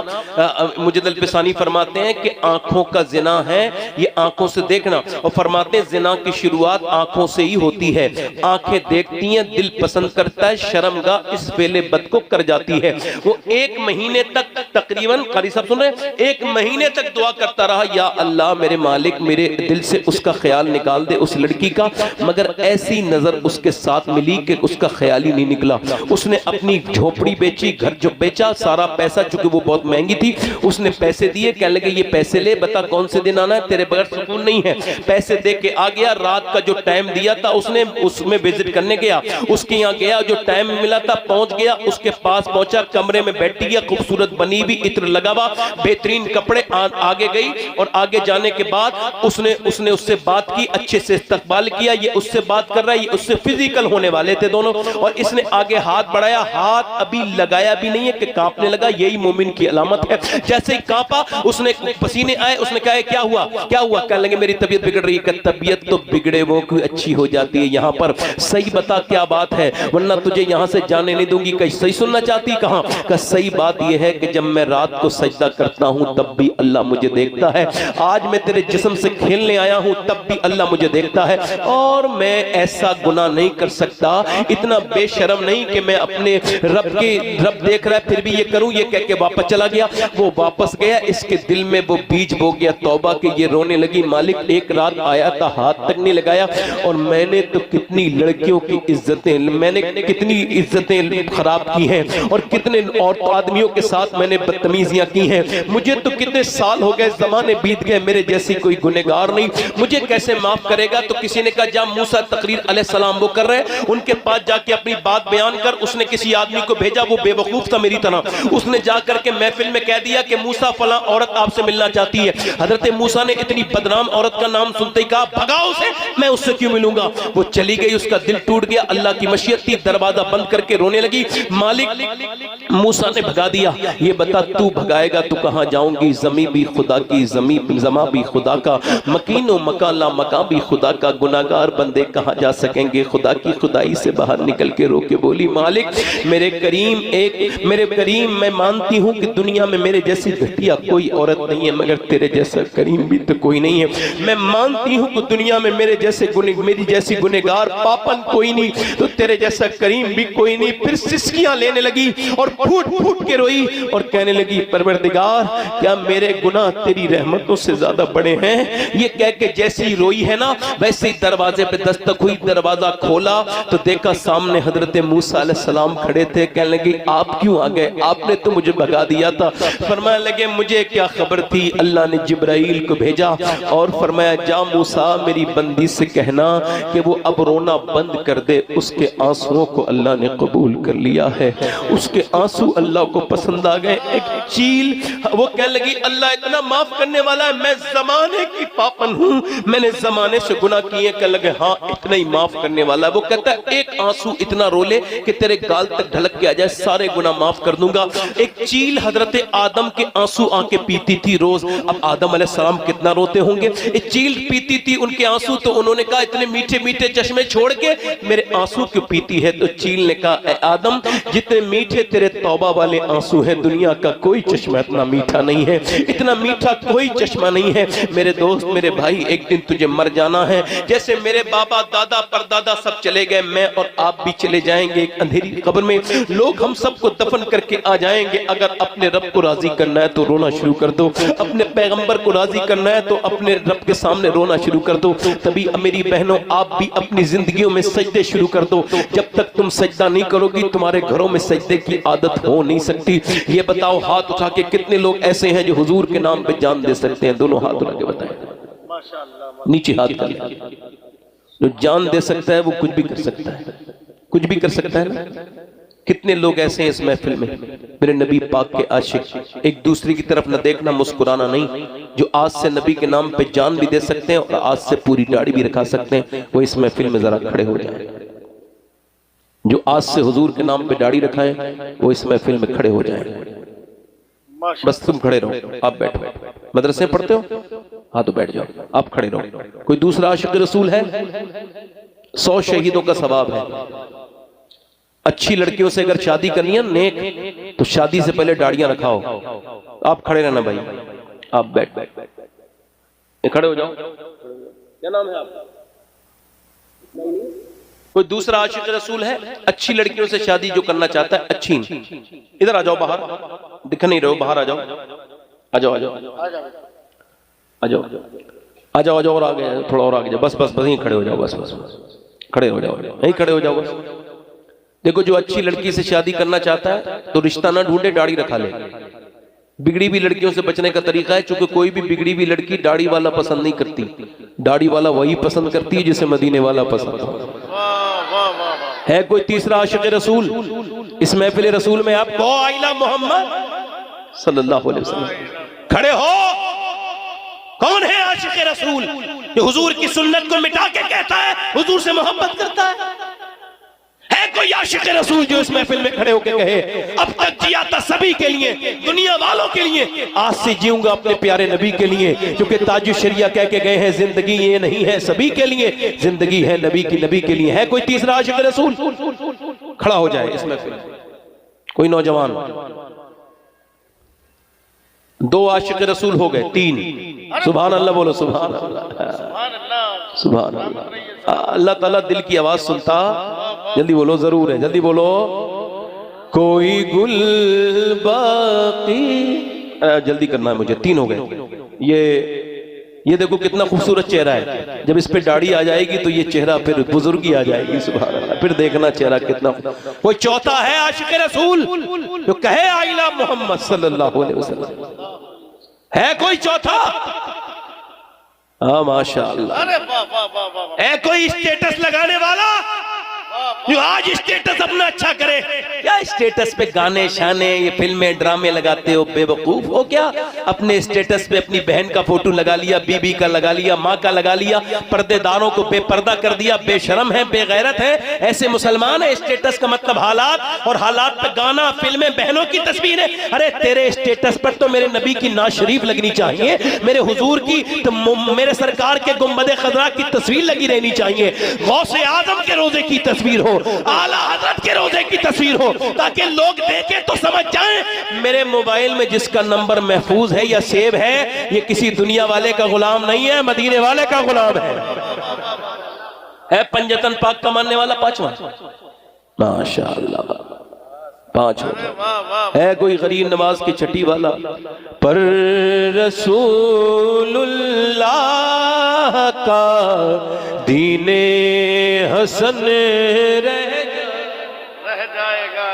मुजद्दिद अल-पिसानी फरमाते हैं कि आंखों का जिना है, ये आंखों से देखना, और फरमाते हैं जिना की शुरुआत आंखों से ही होती है। आंखें देखती हैं, दिल पसंद करता है, शर्मगाह इस फेले बद को कर जाती है। वो 1 महीने तक, तकरीबन कारी साहब सुन रहे, 1 महीने तक दुआ करता रहा, या अल्लाह मेरे मालिक, मेरे दिल से उसका ख्याल निकाल दे उस लड़की का। मगर ऐसी नजर उसके साथ मिली कि उसका ख्याल ही नहीं निकला। उसने अपनी झोपड़ी बेची, घर जो बेचा, सारा पैसा, चूंकि वो बहुत महंगी थी, उसने पैसे दिए। कहने लगे ये पैसे ले, बता कौन से दिन आना है, तेरे बगैर सुकून नहीं है। पैसे दे के आ गया। रात का जो टाइम दिया था उसने, उसमें विजिट करने गया, उसके यहाँ गया, जो टाइम मिला था पहुंच गया, उसके पास पहुंचा, कमरे में बैठी गया, खूबसूरत बनी भी, इत्र लगा हुआ, बेहतरीन कपड़े। आगे गई और आगे जाने के बाद उसने उससे बात की, अच्छे से इस्तकबाल किया। ये उससे बात कर रहा है, ये उससे फिजिकल होने वाले थे दोनों। और इसने आगे हाथ बढ़ाया, हाथ अभी लगाया भी नहीं है कि कांपने लगा। यही मोमिन की अलामत है। जैसे ही कांपा, उसने पसीने आए, उसने कहा क्या हुआ, क्या हुआ? कहने लगे मेरी तबीयत बिगड़ रही है। तबीयत तो बिगड़े वो कोई अच्छी हो जाती है, यहाँ पर सही बता क्या बात है, वरना तुझे यहाँ से जाने नहीं दूंगी। कहीं सही सुनना चाहती, कहाँ का सही बात यह है कि जब मैं रात को सजदा करता हूँ तब भी अल्लाह मुझे देखता है। आज मैं तेरे जिस्म से खेलने आया हूँ तब भी अल्लाह मुझे देखता है। और मैं ऐसा गुनाह नहीं कर सकता, इतना बेशर्म नहीं कि मैं अपने रब देख रहा है फिर भी ये करूं। ये कह के वापस चला गया। वो वापस गया, इसके दिल में वो बीज बो गया तौबा के। ये रोने लगी, मालिक एक रात आया था, हाथ तक नहीं लगाया, और मैंने तो कितनी लड़कियों की इज्जतें, मैंने कितनी इज्जतें खराब की हैं, और कितने और आदमियों के साथ मैंने बदतमीजियां की हैं। मुझे तो कितने साल हो गए, जमाने बीत गए, मेरे जैसी कोई गुनहगार नहीं, मुझे कैसे माफ करेगा? तो किसी ने कहा जा मूसा तकरीर अलैहिस्सलाम वो कर रहे हैं, उनके पास जाके अपनी बात बयान कर। उसने किसी आदमी को भेजा, वो बेवकूफ था मेरी तरह, उसने जाकर के महफिल में कह दिया कि मूसा फला औरत आपसे मिलना चाहती है। हजरत मूसा ने इतनी बदनाम औरत का नाम सुनते ही कहा भगाओ उसे, मैं उससे क्यों मिलूंगा। वो चली गई, उसका दिल टूट गया। अल्लाह की मशीयत थी, दरवाजा बंद करके रोने लगी। मालिक मूसा ने भगा दिया। ये बता तू भगाएगा तो कहां जाऊंगी? जमी भी खुदा की, जमा भी खुदा का, मकीनो मकाला मका भी खुदा का, गुनाहगार बंदे कहां जा सकेंगे? खुदा की खुदाई से बाहर निकल के रो के बोली मालिक मेरे करीम, मैं मानती हूं कि दुनिया में मेरे जैसी घटिया कोई औरत नहीं है, मगर तेरे जैसा करीम भी तो कोई नहीं है। मैं मानती हूं कि दुनिया में मेरी जैसी गुनहगार पापन कोई नहीं, तो तेरे जैसा करीम भी कोई नहीं। फिर सिसकियां लेने लगी और फूट फूट के रोई और कहने लगी परवरदिगार, क्या मेरे गुनाह तेरी रहमतों से ज्यादा बड़े हैं? ये कह के जैसे ही रोई है ना, वैसे ही दरवाजे पे दस्तक हुई। दरवाजा खोला तो देखा सामने हजरत मूसा अलैहिस्सलाम खड़े थे। कहने लगे आप क्यों आ गए? आपने तो मुझे भगा दिया था। फरमाने लगे मुझे क्या खबर थी, अल्लाह ने जिब्राइल को भेजा और फरमाया जा मूसा मेरी बंदी से कहना कि वो अब रोना बंद कर दे, उसके आंसुओं को अल्लाह ने कबूल कर लिया है, उसके आंसू अल्लाह को पसंद आ गए। एक चील, वो कहने लगी अल्लाह इतना माफ करने वाला है, मैं जमाने की पापन हूँ, मैंने जमाने से गुनाह किए। कहने लगे हाँ इतना ही माफ करने वाला है। वो कहता है एक आंसू इतना रो ले कि तेरे गाल तक ढलक के आ जाए, सारे गुनाह माफ कर दूंगा। एक चील हजरत आदम के आंसू आके पीती थी रोज। अब आदम अलैहिस्सलाम कितना रोते होंगे, एक चील पीती थी उनके आंसू। तो उन्होंने कहा इतने मीठे मीठे चश्मे छोड़ के मेरे आंसू क्यों पीती है? तो चील ने कहा आदम जितने मीठे तेरे तौबा वाले आंसू हैं दुनिया का कोई चश्मा इतना मीठा नहीं है, इतना मीठा कोई चश्मा नहीं है। मेरे दोस्त, मेरे भाई, एक दिन तुझे मर जाना है। जैसे मेरे बाबा, दादा, परदादा सब चले गए, मैं और आप भी चले जाएंगे एक अंधेरी कब्र में। लोग हम सबको दफन करके आ जाएंगे। अगर अपने रब को राजी करना है तो रोना शुरू कर दो, अपने पैगंबर को राजी करना है तो अपने रब के सामने रोना शुरू कर दो। तभी मेरी बहनों, आप भी अपनी जिंदगियों में सजदे शुरू कर दो। जब तक तुम सजदा नहीं करोगी, तुम्हारे घरों में सजदे की आदत हो नहीं सकती। ये बताओ, हाथ उठा के कितने लोग ऐसे हैं जो हुजूर के नाम पे जान दे सकते हैं? दोनों हाथ उठा के बताएं, नीचे हाथ कर। जो जान दे सकता है वो कुछ भी कर सकता है, कुछ भी कर सकता है ना। कितने लोग ऐसे हैं इस महफिल में, मेरे नबी पाक के आशिक, एक दूसरे की तरफ न देखना, मुस्कुराना नहीं, जो आज से नबी के नाम पे जान भी दे सकते हैं और आज से पूरी दाढ़ी भी रखा सकते हैं, वो इस महफिल में जरा खड़े हो जाएं। जो आज से हुजूर के नाम पे दाढ़ी रखाएं, वो इस महफिल में खड़े हो जाएं। बस तुम खड़े रहो, आप बैठो। मदरसे पढ़ते हो? हाँ तो बैठ जाओ, आप खड़े रहो। कोई दूसरा आशिक रसूल है? 100 शहीदों का सवाब है। अच्छी लड़कियों से अगर शादी करनी है नेक, तो शादी से पहले दाढ़ियां रखाओ। आप खड़े रहना भाई, आप बैठ खड़े हो जाओ। क्या नाम है आपका? कोई दूसरा आशिक रसूल है? अच्छी लड़कियों से शादी जो करना चाहता है, अच्छी, इधर आ जाओ, बाहर दिख नहीं रहे हो, बाहर आ जाओ, आ जाओ, आ जाओ, आ जाओ, आ जाओ, आ जाओ, और आगे, थोड़ा और आगे जाओ। बस बस बस यहीं खड़े हो जाओ, बस बस खड़े हो जाओ, यहीं खड़े हो जाओ बस। देखो, जो अच्छी लड़की से शादी करना चाहता है तो रिश्ता ना ढूंढे, दाढ़ी रखा ले। बिगड़ी हुई लड़कियों से बचने का तरीका है, चूंकि कोई भी बिगड़ी हुई लड़की दाढ़ी वाला पसंद नहीं करती, दाढ़ी वाला वही पसंद करती है जिसे मदीने वाला पसंद है। कोई तीसरा आशिक रसूल इस महफिल रसूल में? आप कहो आइला मोहम्मद सल्लल्लाहु अलैहि वसल्लम। खड़े हो। कौन है आशिक रसूल जो हुजूर की सुन्नत को मिटा के कहता है हुजूर से मोहब्बत करता है? कोई आशिक रसूल जो इस महफिल में खड़े होकर कहे अब तक जिया था सभी के लिए, दुनिया वालों के लिए, आज से जीऊंगा अपने प्यारे नबी के लिए, क्योंकि ताजुश शरिया कह के गए हैं जिंदगी ये नहीं है सभी के लिए, जिंदगी है नबी की, नबी के लिए। है कोई तीसरा आशिक रसूल? खड़ा हो जाए इस महफिल में। कोई नौजवान? 2 आशिक रसूल हो गए, 3। सुभान अल्लाह बोलो, सुभान अल्लाह, सुभान अल्लाह। अल्लाह ताला दिल की आवाज सुनता, जल्दी बोलो, जरूर है, जल्दी बोलो। कोई गुल बाकी, जल्दी करना है मुझे। 3 हो गए। ये देखो कितना खूबसूरत चेहरा है। जब इस पे दाढ़ी आ जाएगी तो ये चेहरा फिर बुजुर्गी आ जाएगी। सुभान अल्लाह। फिर देखना चेहरा कितना। कोई चौथा है आशिक रसूल जो कहे आइला मोहम्मद सल्लल्लाहु अलैहि वसल्लम? है कोई चौथा? हाँ माशाअल्लाह। है कोई स्टेटस लगाने वाला जो आज स्टेटस अपना अच्छा करे? क्या स्टेटस पे गाने शाने, ये फिल्में ड्रामे लगाते हो? बेवकूफ हो क्या? अपने स्टेटस पे अपनी बहन का फोटो लगा लिया, बीबी का लगा लिया, माँ का लगा लिया, पर्देदारों को बेपर्दा कर दिया। बेशरम है, बेगैरत है, ऐसे मुसलमान है। स्टेटस का मतलब हालात, और हालात पे गाना, फिल्में, बहनों की तस्वीरें। अरे तेरे स्टेटस पर तो मेरे नबी की नाज शरीफ लगनी चाहिए, मेरे हुजूर की, तो मेरे सरकार के गुंबद खजरा की तस्वीर लगी रहनी चाहिए, गौसे आजम के रोजे की तस्वीर हो, आला हजरत के रोजे की तस्वीर हो, ताकि लोग देखें तो समझ जाएं मेरे मोबाइल में जिसका नंबर महफूज है या सेव है, ये किसी दुनिया वाले का गुलाम नहीं है, मदीने वाले का गुलाम है। पंजतन पाक का मानने वाला 5वां, माशाअल्लाह 5 हो गए। है कोई गरीब नवाज की छठी वाला? पर रसूलुल्लाह का दीने हसन रह जाएगा,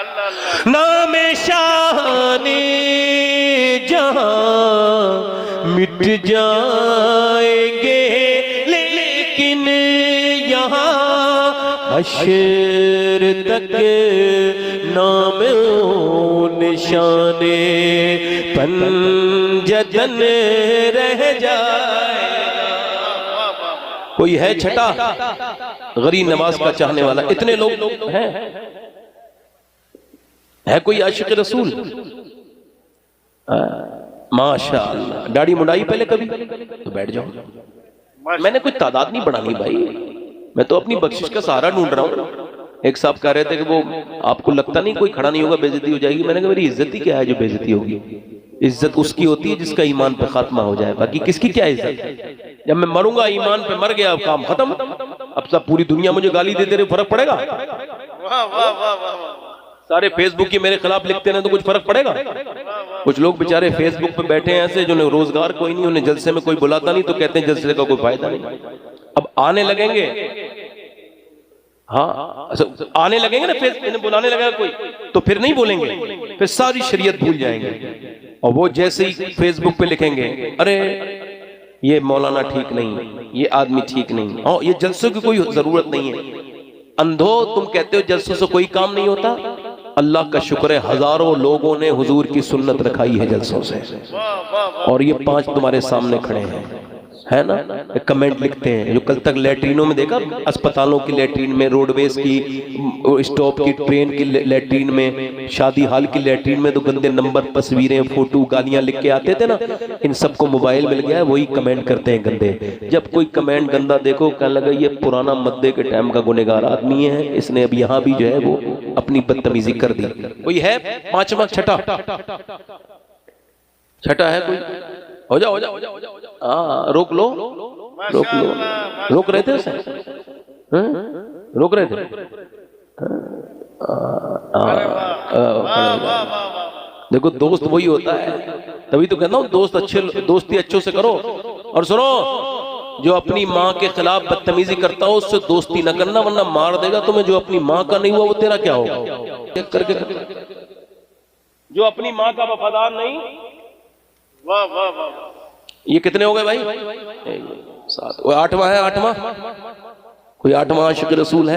नाम शाने जहां मिट जाएंगे, लेकिन यहाँ हश्र तक नाम निशाने पंजतन रह जाए। कोई है छठा गरीब नवाज का चाहने वाला? इतने लोग हैं। है कोई आशिक रसूल? माशाअल्लाह। दाढ़ी मुंडाई पहले कभी? तो बैठ जाओ। मैंने कोई तादाद नहीं बढ़ानी भाई, मैं तो अपनी बख्शिश का सहारा ढूंढ रहा हूँ। एक साहब कह रहे थे कि वो आपको लगता नहीं कोई खड़ा नहीं होगा बेइज्जती हो जाएगी। मैंने कहा मेरी इज्जत ही क्या है जो बेइज्जती होगी? इज्जत उसकी होती है जिसका ईमान पे खात्मा हो जाए, बाकी किसकी क्या इज्जत है? जब मैं मरूंगा ईमान पे मर गया, काम खत्म। अब सब पूरी दुनिया मुझे गाली देते रहे, फर्क पड़ेगा? वाह वाह वाह वाह वाह। सारे फेसबुक की मेरे खिलाफ लिखते हैं तो कुछ फर्क पड़ेगा? कुछ लोग बेचारे फेसबुक पे बैठे हैं ऐसे जो रोजगार कोई नहीं, उन्हें जलसे में कोई बुलाता नहीं तो कहते हैं जलसे का कोई फायदा नहीं। अब आने लगेंगे, हाँ अच्छा आने लगेंगे ना, फेसबुक बुलाने लगेगा कोई तो फिर नहीं बोलेंगे, फिर सारी शरीयत भूल जाएंगे। और वो जैसे ही फेसबुक पे लिखेंगे अरे ये मौलाना ठीक नहीं, ये आदमी ठीक नहीं, और ये जलसों की कोई जरूरत नहीं है। अंधो तुम कहते हो जलसों से कोई काम नहीं होता, अल्लाह का शुक्र है हजारों लोगों ने हुजूर की सुन्नत रखाई है जलसों से, और ये 5 तुम्हारे सामने खड़े हैं, है ना? कमेंट लिखते हैं जो कल तक लैट्रीनों में देखा, अस्पतालों की लैट्रीन में, रोडवेज की स्टॉप की, ट्रेन की लैट्रीन में, शादी हाल की लैट्रीन में तो गंदे नंबर, तस्वीरें, फोटो, गालियां लिख के आते थे ना, इन सबको मोबाइल मिल गया है, वही कमेंट करते हैं गंदे। जब कोई कमेंट गंदा देखो कहने लगा ये पुराना मद्दे के टाइम का गुनहगार आदमी है, इसने अब यहाँ भी जो है वो अपनी बदतमीजी कर दी। कोई है 5वां छठा है कोई? हो जाओ हाँ रोक लो, रोक रहे थे उसे, रोक रहे थे। देखो दोस्त वही होता है, तभी तो कहता हूँ दोस्त अच्छे, दोस्ती अच्छों से करो। और सुनो, जो अपनी माँ के खिलाफ बदतमीजी करता हो उससे दोस्ती न करना, वरना मार देगा तुम्हें। जो अपनी माँ का नहीं हुआ वो तेरा क्या होगा? करके जो अपनी माँ का वफादार नहीं। वाह वाह वाह। ये कितने हो गए भाई? 7। वो 8वां है? 8वां कोई? 8वां आशिक रसूल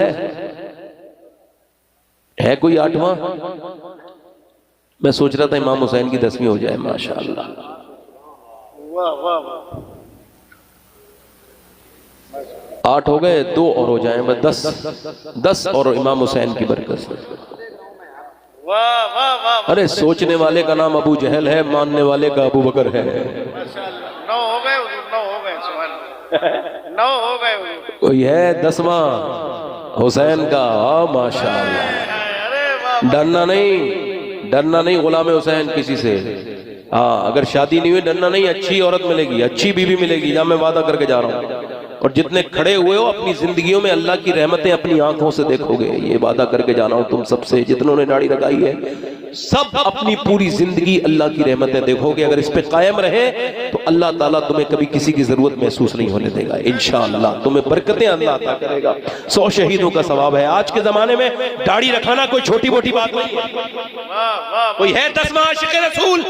है कोई 8वां? मैं सोच रहा था इमाम हुसैन की 10वीं हो जाए। माशाअल्लाह, वाह वाह वाह। 8 हो गए, 2 और हो जाएं बस, 10 और इमाम हुसैन की बरकत से। वाह वाह वाह। अरे सोचने वाले का नाम अबू जहल है, मानने वाले का अबू बकर है। माशाअल्लाह। 9 हो गए हुजूर, 9 हो गए, सुभान अल्लाह। 9 हो गए हुजूर। कोई है 10वां हुसैन का? माशाअल्लाह। अरे वाह। डरना नहीं गुलाम हुसैन किसी से। हाँ, अगर शादी नहीं हुई डरना नहीं, अच्छी औरत मिलेगी, अच्छी बीवी मिलेगी, जहाँ मैं वादा करके जा रहा हूँ। और जितने खड़े हुए हो अपनी जिंदगियों में अल्लाह की रहमतें अपनी आंखों से देखोगे, ये वादा करके जाना हूं तुम सबसे, जितनों ने दाढ़ी लगाई है सब अपनी पूरी जिंदगी अल्लाह की रहमतें देखोगे। अगर इस पे कायम रहे तो अल्लाह ताला तुम्हें कभी किसी की जरूरत महसूस नहीं होने देगा। इंशाअल्लाह तुम्हें बरकतें अल्लाह अता करेगा। 100 शहीदों का सवाब है। आज के जमाने में दाढ़ी रखाना कोई छोटी मोटी बात नहीं है। कोई है 10वां आशिक रसूल?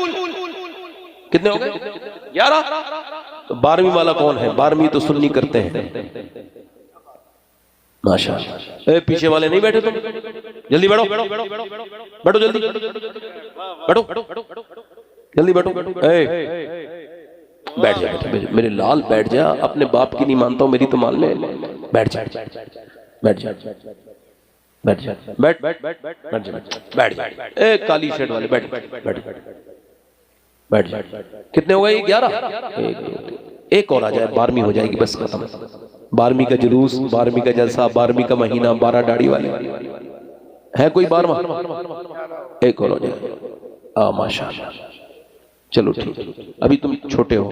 कितने हो गए? 11। तो 12वीं वाला कौन है? 12वीं तो सुन्नी करते हैं माशाअल्लाह। पीछे वाले नहीं बैठे तुम? जल्दी बैठो, बैठो जल्दी, बैठो जल्दी, बैठो। बैठ जा मेरे लाल, बैठ जा। अपने बाप की नहीं मानता हूं, मेरी तो मान ले। बैठ जा, बैठ जा, बैठ जा, बैठ बैठ जा। काली शर्ट वाले बैठ बैठ बैठ जा। कितने हो गए? 11। एक और आ जाए, 12वीं हो जाएगी बस, खत्म। 12वीं का जुलूस, 12वीं का जलसा, 12वीं का महीना, 12 दाढ़ी वाले है कोई? 12वां एक और हो जाए। माशाअल्लाह, चलो ठीक। अभी तुम छोटे हो,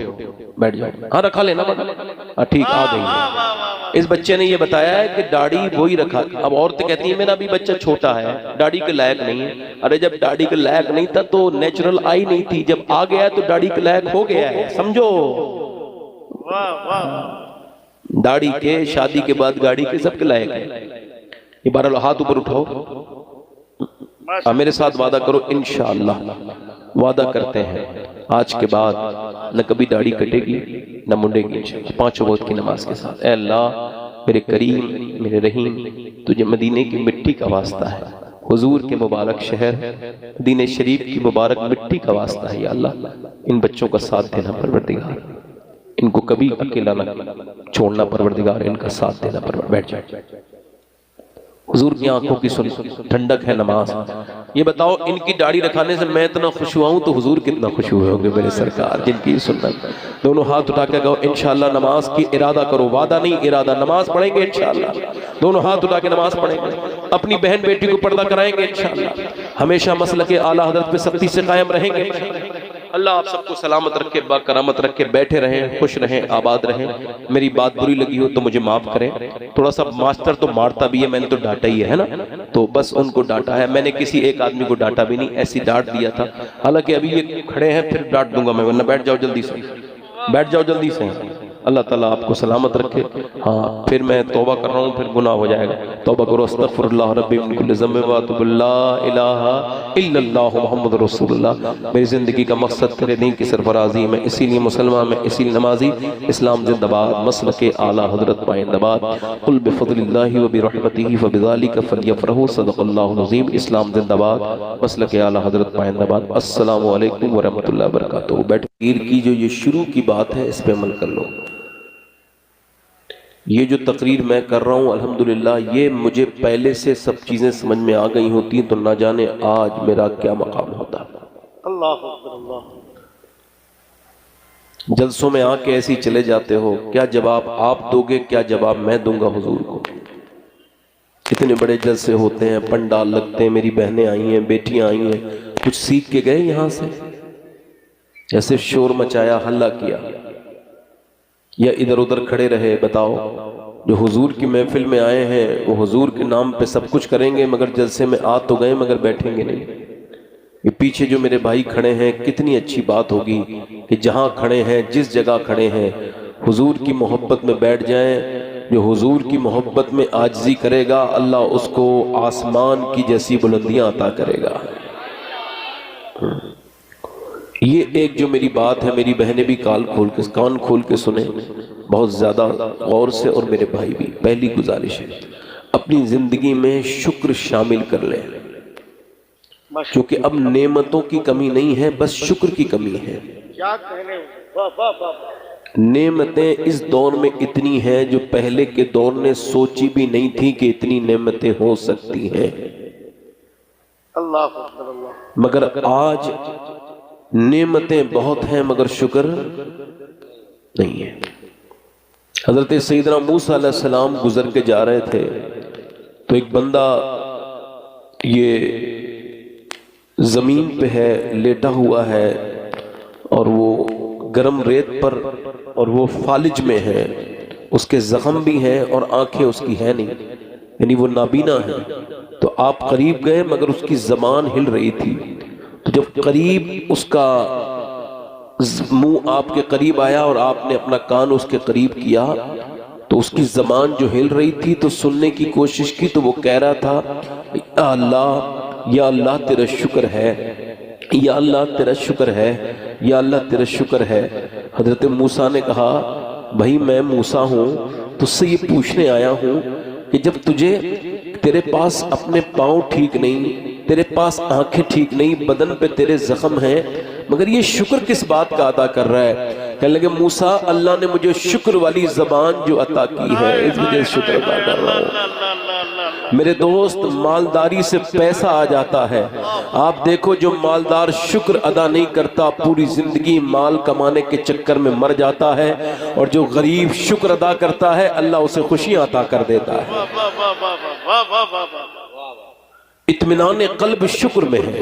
बैठ जाओ। हाँ रखा लेना, ठीक आ गई। इस बच्चे ने ये बताया है कि दाढ़ी वही रखा। अब औरतें कहती है मेरा भी बच्चा छोटा है, दाढ़ी के लायक नहीं है। अरे जब दाढ़ी के लायक नहीं था तो नेचुरल आई नहीं थी, जब आ गया तो दाढ़ी के लायक हो गया है, समझो। दाढ़ी के, शादी के बाद गाड़ी के, सबके लायक है। ये 12 हाथ ऊपर उठाओ, मेरे साथ वादा करो इंशाअल्लाह। वादा करते हैं आज के बाद न कभी दाढ़ी कटेगी न मुंडेगी इंशाअल्लाह, 5 वक्त की नमाज के साथ। ऐ अल्लाह मेरे करीम, मेरे रहीम, तुझे मदीने की मिट्टी का वास्ता है, हुजूर के मुबारक शहर मदीने शरीफ की मुबारक मिट्टी का वास्ता है। या अल्लाह इन बच्चों का साथ देना परवरदिगार, इनको कभी अकेला न छोड़ना परवरदिगार, इनका साथ देना परवरदिगार। बैठ जाए। हुजूर की आंखों की सुन ठंडक है नमाज। ये बताओ इनकी दाढ़ी रखाने से मैं इतना खुश हुआ हूं तो हुजूर कितना खुश हुए होंगे मेरे सरकार जिनकी सुन्नत। दोनों हाथ उठा के कहो इंशाअल्लाह नमाज की इरादा करो, वादा नहीं इरादा, नमाज पढ़ेंगे इंशाअल्लाह। दोनों हाथ उठा के नमाज पढ़ेंगे, अपनी बहन बेटी को पर्दा कराएंगे इंशाअल्लाह। हमेशा मसलक आला हजरत पे सख्ती से कायम रहेंगे। अल्लाह आप सबको सलामत रखे, बाकरामत रखे, बैठे रहें, खुश रहें, आबाद रहें। मेरी बात बुरी लगी हो तो मुझे माफ करें। थोड़ा सा मास्टर तो मारता भी है, मैंने तो डांटा ही है ना, तो बस उनको डांटा है। मैंने किसी एक आदमी को डांटा भी नहीं, ऐसी डांट दिया था। हालांकि अभी ये खड़े हैं फिर डांट दूंगा मैं, वरना बैठ जाओ जल्दी से, बैठ जाओ जल्दी से। अल्लाह ताला आपको सलामत रखे। हाँ फिर मैं तौबा कर रहा हूँ, फिर गुनाह हो जाएगा। तौबा करो, अस्तगफिरुल्लाह रब्बी मिन कुल्लि ज़ंबिन व अतूबु ला इलाहा इल्लल्लाह मुहम्मदुर रसूलुल्लाह। मेरी ज़िंदगी का मकसद तेरे दीन की सरफराजी में, इसीलिए मुसलमान में, इसीलिए नमाजी। इस्लाम जिंदाबाद, मसलके आला हज़रत पाइंदाबाद। कुल बिफ़ज़लिल्लाहि व बिरहमतिही फ़बिज़ालिका फ़लयफ़रहू सदक़ल्लाहुल अज़ीम। इस्लाम जिंदाबाद, मसलके आला हज़रत पाइंदाबाद। अस्सलामु अलैकुम व रहमतुल्लाहि व बरकातुहू। बैठ की जो ये शुरू की बात है इस पे अमल कर लो। ये जो तकरीर मैं कर रहा हूँ अल्हम्दुलिल्लाह, ये मुझे पहले से सब चीज़ें समझ में आ गई होती तो ना जाने आज मेरा क्या मकाम होता। अल्लाह अकबर, अल्लाह। जलसों में आके ऐसे ही चले जाते हो, क्या जवाब आप दोगे, क्या जवाब मैं दूंगा हुजूर को। कितने बड़े जलसे होते हैं, पंडाल लगते हैं, मेरी बहनें आई हैं, बेटियां आई हैं, कुछ सीख के गए यहाँ से, ऐसे शोर मचाया, हल्ला किया, या इधर उधर खड़े रहे। बताओ जो हुजूर की महफिल में आए हैं वो हुजूर के नाम पे सब कुछ करेंगे, मगर जलसे में आ तो गए मगर बैठेंगे नहीं। ये पीछे जो मेरे भाई खड़े हैं, कितनी अच्छी बात होगी कि जहाँ खड़े हैं, जिस जगह खड़े हैं, हुजूर की मोहब्बत में बैठ जाएं। जो हुजूर की मोहब्बत में आजिज़ी करेगा अल्लाह उसको आसमान की जैसी बुलंदियां अता करेगा। ये एक जो मेरी बात है, मेरी बहनें भी कान खोल के सुने बहुत ज्यादा गौर से, और मेरे भाई भी। पहली गुजारिश है अपनी जिंदगी में शुक्र शामिल कर लें, क्योंकि अब नेमतों की कमी नहीं है, बस शुक्र की कमी है। क्या कहने, वाह वाह वाह। नेमतें इस दौर में इतनी हैं जो पहले के दौर ने सोची भी नहीं थी कि इतनी नेमतें हो सकती हैं। अल्लाह अकबर, अल्लाह। मगर आज नेमतें बहुत हैं मगर शुक्र नहीं है। हजरत सैयदना मूसा अलैहिस्सलाम गुजर के जा रहे थे तो एक बंदा ये जमीन पे है, लेटा हुआ है, और वो गर्म रेत पर, और वो फालिज में है, उसके जख्म भी हैं और आंखें उसकी है नहीं, यानी वो नाबीना है। तो आप करीब गए मगर उसकी जबान हिल रही थी। तो जब करीब उसका मुंह आपके करीब आया और आपने अपना कान उसके करीब किया तो उसकी जबान जो हिल रही थी, तो सुनने की कोशिश की तो वो कह रहा था, या अल्लाह तेरा शुक्र है, या अल्लाह तेरा शुक्र है, या अल्लाह तेरा शुक्र है। हजरत मूसा ने कहा, भाई मैं मूसा हूँ, तुझसे ये पूछने आया हूँ कि जब तेरे पास अपने पाँव ठीक नहीं, तेरे पास आंखें ठीक नहीं, बदन पे तेरे जख्म हैं, मगर ये शुक्र किस बात का अदा कर रहा है। कहने लगे मूसा, अल्लाह ने मुझे शुक्र वाली जबान जो अता की है इस वजह से शुक्र अदा कर रहा हूँ। मेरे दोस्त, मालदारी से पैसा आ जाता है। आप देखो जो मालदार शुक्र अदा नहीं करता पूरी जिंदगी माल कमाने के चक्कर में मर जाता है, और जो गरीब शुक्र अदा करता है अल्लाह उसे खुशियां अता कर देता है। इत्मीनान कल्ब शुक्र में है।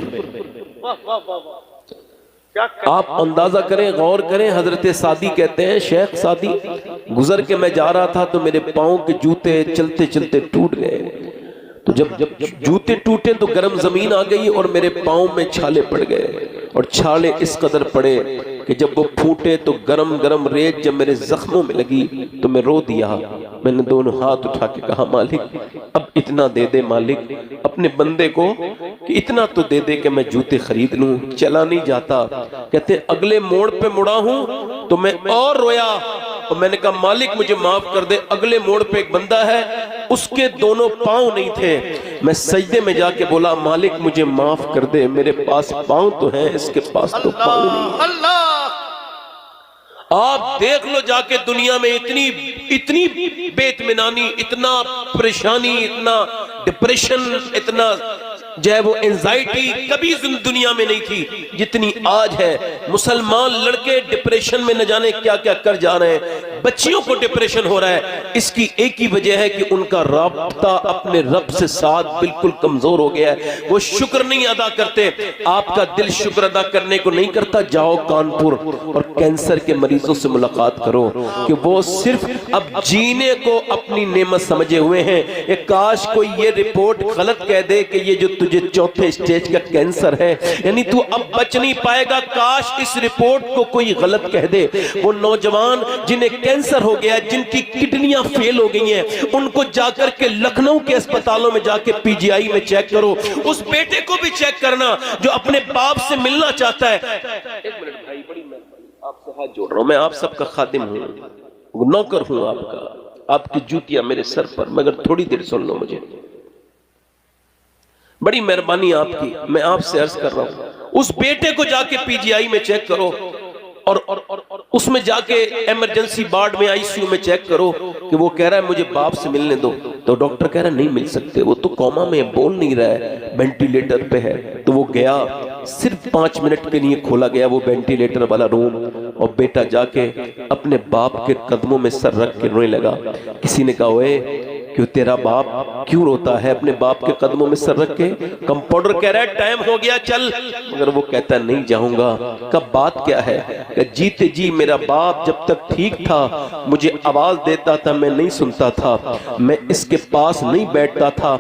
आप अंदाजा करें, गौर करें। हजरत सादी कहते हैं, शेख सादी, गुजर के मैं जा रहा था तो मेरे पाँव के जूते चलते चलते टूट गए। तो जब जूते टूटे तो गर्म जमीन आ गई और मेरे पाँव में छाले पड़ गए, और छाले इस कदर पड़े कि जब वो फूटे तो गरम गरम रेत जब मेरे जख्मों में लगी तो मैं रो दिया। मैंने दोनों हाथ उठा के कहा, मालिक अब इतना दे दे मालिक अपने बंदे को, कि इतना तो दे दे कि मैं जूते खरीद लूं। चला नहीं जाता। कहते अगले मोड़ पे मुड़ा हूं तो मैं और रोया, और मैंने कहा मालिक मुझे माफ कर दे। अगले मोड़ पे एक बंदा है, उसके दोनों पांव नहीं थे। मैं सजदे में जाके बोला, मालिक मुझे माफ कर दे, मेरे पास पांव तो हैं, इसके पास तो पांव नहीं। आप देख लो जाके दुनिया में इतनी इतनी बेइत्मीनानी, इतना परेशानी, इतना डिप्रेशन, इतना जो है वो एंजाइटी कभी दुनिया में नहीं थी जितनी आज है। मुसलमान लड़के डिप्रेशन में न जाने क्या क्या कर जा रहे हैं, बच्चियों को डिप्रेशन हो रहा है। इसकी एक ही वजह है कि उनका राब्ता अपने रब से साथ बिल्कुल कमजोर हो गया है। वो शुक्र नहीं अदा करते। आपका दिल शुक्र अदा करने को नहीं करता, जाओ कानपुर और कैंसर के मरीजों से मुलाकात करो कि वो सिर्फ अब जीने को अपनी नेमत समझे हुए हैं। एक काश कोई ये रिपोर्ट गलत कह दे कि ये जो तुझे चौथे स्टेज का कैंसर है, यानी तू अब बच नहीं पाएगा। काश इस रिपोर्ट को कोई गलत कह दे। वो नौजवान जिन्हें कैंसर हो गया, जिनकी किडनियां फेल हो गई हैं, उनको जाकर के लखनऊ के अस्पतालों में जाके पीजीआई में चेक करो। उस बेटे को भी चेक करना जो अपने बाप से मिलना चाहता है। एक मिनट भाई, बड़ी मेहरबानी, आपसे हाथ जोड़ रहा हूं। मैं आप सबका खादिम हूं, नौकर हूं आपका। आपकी जूतियां मेरे सर पर, मगर थोड़ी देर सुन लो मुझे। बड़ी मेहरबानी आपकी, मैं आपसे अर्ज कर रहा हूं, उस बेटे को जाके पीजीआई में चेक करो और उसमें जाके इमरजेंसी वार्ड में आईसीयू में चेक करो कि वो कह रहा है मुझे बाप से मिलने दो। तो डॉक्टर कह रहा है नहीं मिल सकते, वो तो कोमा में बोल नहीं रहा है, वेंटिलेटर पे है। तो वो गया, सिर्फ 5 मिनट के लिए खोला गया वो वेंटिलेटर वाला रूम, और बेटा जाके अपने बाप के कदमों में सर रख के रोने लगा। किसी ने कहा ओए क्यों तेरा बाप क्यों रोता है अपने बाप के कदमों में सर रख के? कंपाउंडर कह रहा है टाइम हो गया चल, मगर वो कहता नहीं जाऊंगा। कब बात क्या है? जीते जी मेरा बाप जब तक ठीक था मुझे आवाज देता था, मैं नहीं सुनता था, मैं इसके पास नहीं बैठता था।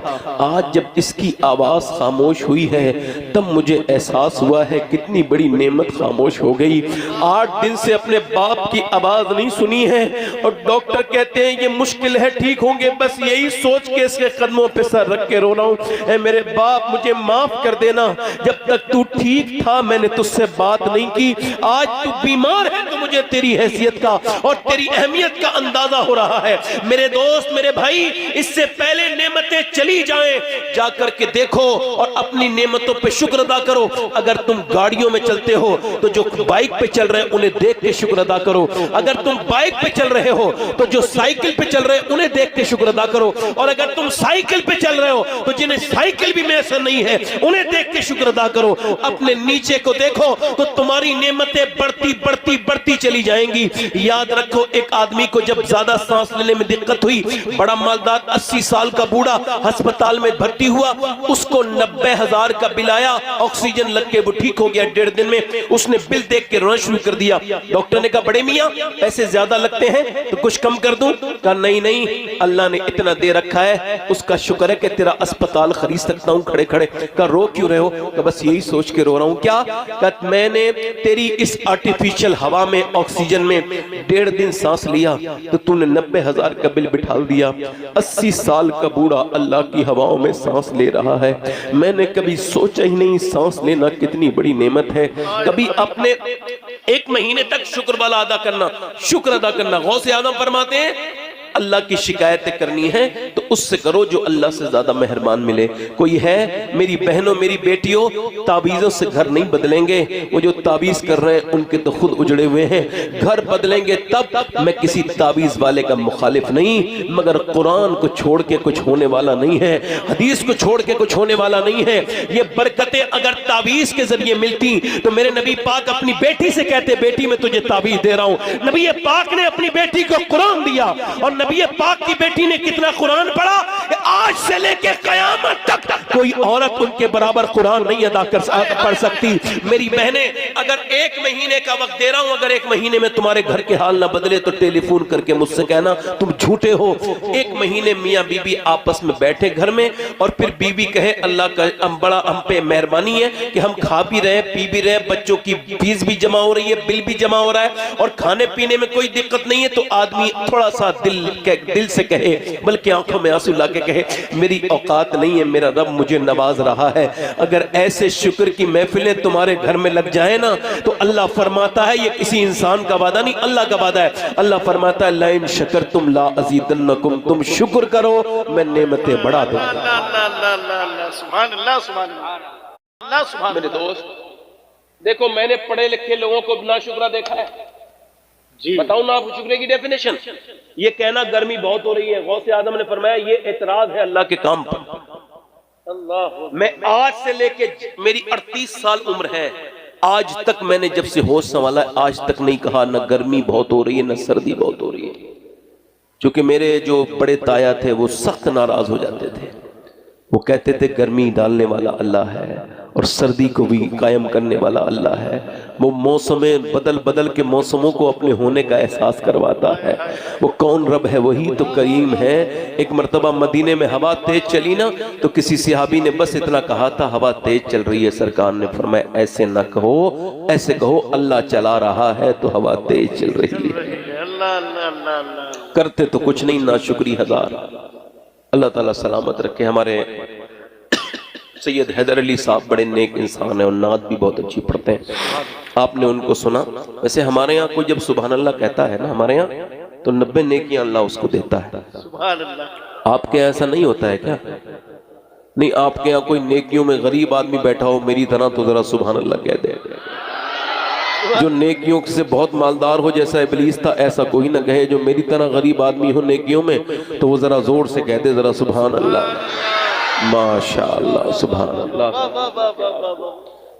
आज जब इसकी आवाज खामोश हुई है तब मुझे एहसास हुआ है कितनी बड़ी नेमत खामोश हो गई। 8 दिन से अपने बाप की आवाज नहीं सुनी है और डॉक्टर कहते हैं ये मुश्किल है, ठीक होंगे। बस यही सोच के इसके कदमों पे सर रख के रो रहा हूं, ऐ मेरे बाप मुझे माफ कर देना, जब तक तू ठीक था मैंने तुझसे बात नहीं की। आज तू बीमार है तो मुझे तेरी हैसियत का और तेरी अहमियत का अंदाजा हो रहा है। मेरे दोस्त, मेरे भाई, इससे पहले नेमतें चली जाएं, जाकर के देखो और अपनी नेमतों पे शुक्र अदा करो। अगर तुम गाड़ियों में चलते हो तो जो बाइक पे चल रहे हैं उन्हें देख के शुक्र अदा करो। अगर तुम बाइक पे चल रहे हो तो जो साइकिल पे चल रहे हैं उन्हें देख के शुक्र अदा करो। और अगर तुम साइकिल पे चल रहे हो तो जिन्हें साइकिल भी मैसर नहीं है उन्हें देख के शुक्र अदा करो। अपने नीचे को देखो तो तुम्हारी नेमतें बढ़ती बढ़ती बढ़ती चली जाएंगी। याद रखो, एक आदमी को जब ज्यादा सांस लेने में दिक्कत हुई, बड़ा मालदार 80 साल का बूढ़ा अस्पताल में भर्ती हुआ, उसको 90,000 का बिल आया, ऑक्सीजन लग के वो ठीक हो गया 1.5 दिन में। उसने बिल देख के रोना शुरू कर दिया। डॉक्टर ने कहा बड़े मियां पैसे ज्यादा लगते हैं तो कुछ कम कर दूं? कहा नहीं नहीं, अल्लाह ने इतना दे रखा है, उसका शुक्र है कि तेरा अस्पताल खरीद सकता हूं खड़े खड़े। का रो क्यों रहे हो? का बस यही सोच के रो रहा हूं। क्या? का मैंने तेरी इस आर्टिफिशियल हवा में, ऑक्सीजन में 1.5 दिन सांस लिया तो तूने 90,000 का बिल बिठा दिया। 80 साल का बूढ़ा अल्लाह की हवाओं में सांस ले रहा है। मैंने कभी सोचा ही नहीं सांस लेना कितनी बड़ी नेमत है। कभी अपने 1 महीने तक शुक्र वाला अदा करना, शुक्र अदा करना। गौसे आजम फरमाते हैं अल्लाह की शिकायतें करनी है तो उससे करो जो अल्लाह से ज्यादा मेहरबान मिले। कोई है मेरी बहनों, मेरी बेटियों, ताबीजों से घर नहीं बदलेंगे। वो जो ताबीज कर रहे हैं उनके तो खुद उजड़े हुए हैं। घर बदलेंगे तब। मैं किसी ताबीज वाले का मुखालिफ नहीं, मगर कुरान को छोड़ के कुछ होने वाला नहीं है, हदीस को छोड़ के कुछ होने वाला नहीं है। ये बरकतें अगर ताबीज के जरिए मिलती तो मेरे नबी पाक अपनी बेटी से कहते बेटी मैं तुझे ताबीज दे रहा हूं। नबी पाक ने अपनी बेटी को कुरान दिया और नबी पाक की बेटी ने कितना कुरान पढ़ा कि आज से लेके कयामत तक कोई औरत उनके बराबर कुरान नहीं अदा कर पढ़ सकती। मेरी बहनें, अगर 1 महीने का वक्त दे रहा हूं, अगर 1 महीने में तुम्हारे घर के हाल ना बदले तो टेलीफोन करके मुझसे कहना तुम झूठे हो। 1 महीने मियां बीबी आपस में बैठे घर में और फिर बीबी कहे अल्लाह का बड़ा हम पे मेहरबानी है कि हम खा भी रहे, पी भी रहे, बच्चों की फीस भी जमा हो रही है, बिल भी जमा हो रहा है और खाने पीने में कोई दिक्कत नहीं है, तो आदमी थोड़ा सा दिल से कहे, बल्कि आंखों में आंसू ला के कहे मेरी औकात नहीं है, मेरा रब मुझे नवाज रहा है। अगर ऐसे शुक्र की महफिलें तुम्हारे घर में लग जाए ना तो अल्लाह फरमाता है, ये किसी इंसान का वादा नहीं, अल्लाह का वादा है। अल्लाह फरमाता है लाइन शकरतुम ला अज़ीदन्नकुम, तुम शुक्र करो मैं नेमतें बढ़ा दूंगा। मेरे दोस्त देखो, मैंने पढ़े लिखे लोगों को नाशुक्रा देखा है, जी। बताओ ना आप शुक्र की डेफिनेशन। ये कहना गर्मी बहुत हो रही है, गौसे आदम ने फरमाया ये एतराज है अल्लाह के काम पर। अल्लाह। मैं आज से लेके मेरी 38 साल उम्र है, आज तक मैंने जब से होश संभाला आज तक नहीं कहा न गर्मी बहुत हो रही है न सर्दी बहुत हो रही है। क्योंकि मेरे जो बड़े ताया थे वो सख्त नाराज हो जाते थे। वो कहते थे गर्मी डालने वाला अल्लाह है और सर्दी को भी कायम करने वाला अल्लाह है। वो मौसमें बदल बदल के मौसमों को अपने होने का एहसास करवाता है। वो कौन रब है? वही तो करीम है। एक मर्तबा मदीने में हवा तेज चली ना, तो किसी सहाबी ने बस इतना कहा था हवा तेज चल रही है। सरकार ने फरमाया ऐसे ना कहो, ऐसे कहो अल्लाह चला रहा है तो हवा तेज चल रही है। अल्लाह अल्लाह अल्लाह अल्लाह। करते तो कुछ नहीं, ना शुक्री हजार। अल्लाह ताला सलामत रखे। हमारे सैयद हैदर अली साहब बड़े नेक इंसान है और नात भी बहुत अच्छी पढ़ते हैं। आपने उनको सुना? वैसे हमारे यहाँ कोई जब सुभान अल्लाह कहता है ना हमारे यहाँ, तो 90 नेकियां अल्लाह उसको देता है। सुभान अल्लाह। आपके यहाँ ऐसा नहीं होता है क्या? नहीं, आपके यहाँ कोई नेकियों में गरीब आदमी बैठा हो मेरी तरह तो जरा सुभान अल्लाह कह दे। जो नेकियों से बहुत मालदार हो जैसा इब्लीस था, ऐसा कोई ना कहे। जो मेरी तरह गरीब आदमी हो नेकियों में तो वो जरा जोर से कह दे जरा सुभान अल्लाह, माशाअल्लाह, सुभान अल्लाह। वाह वाह वाह वाह वाह।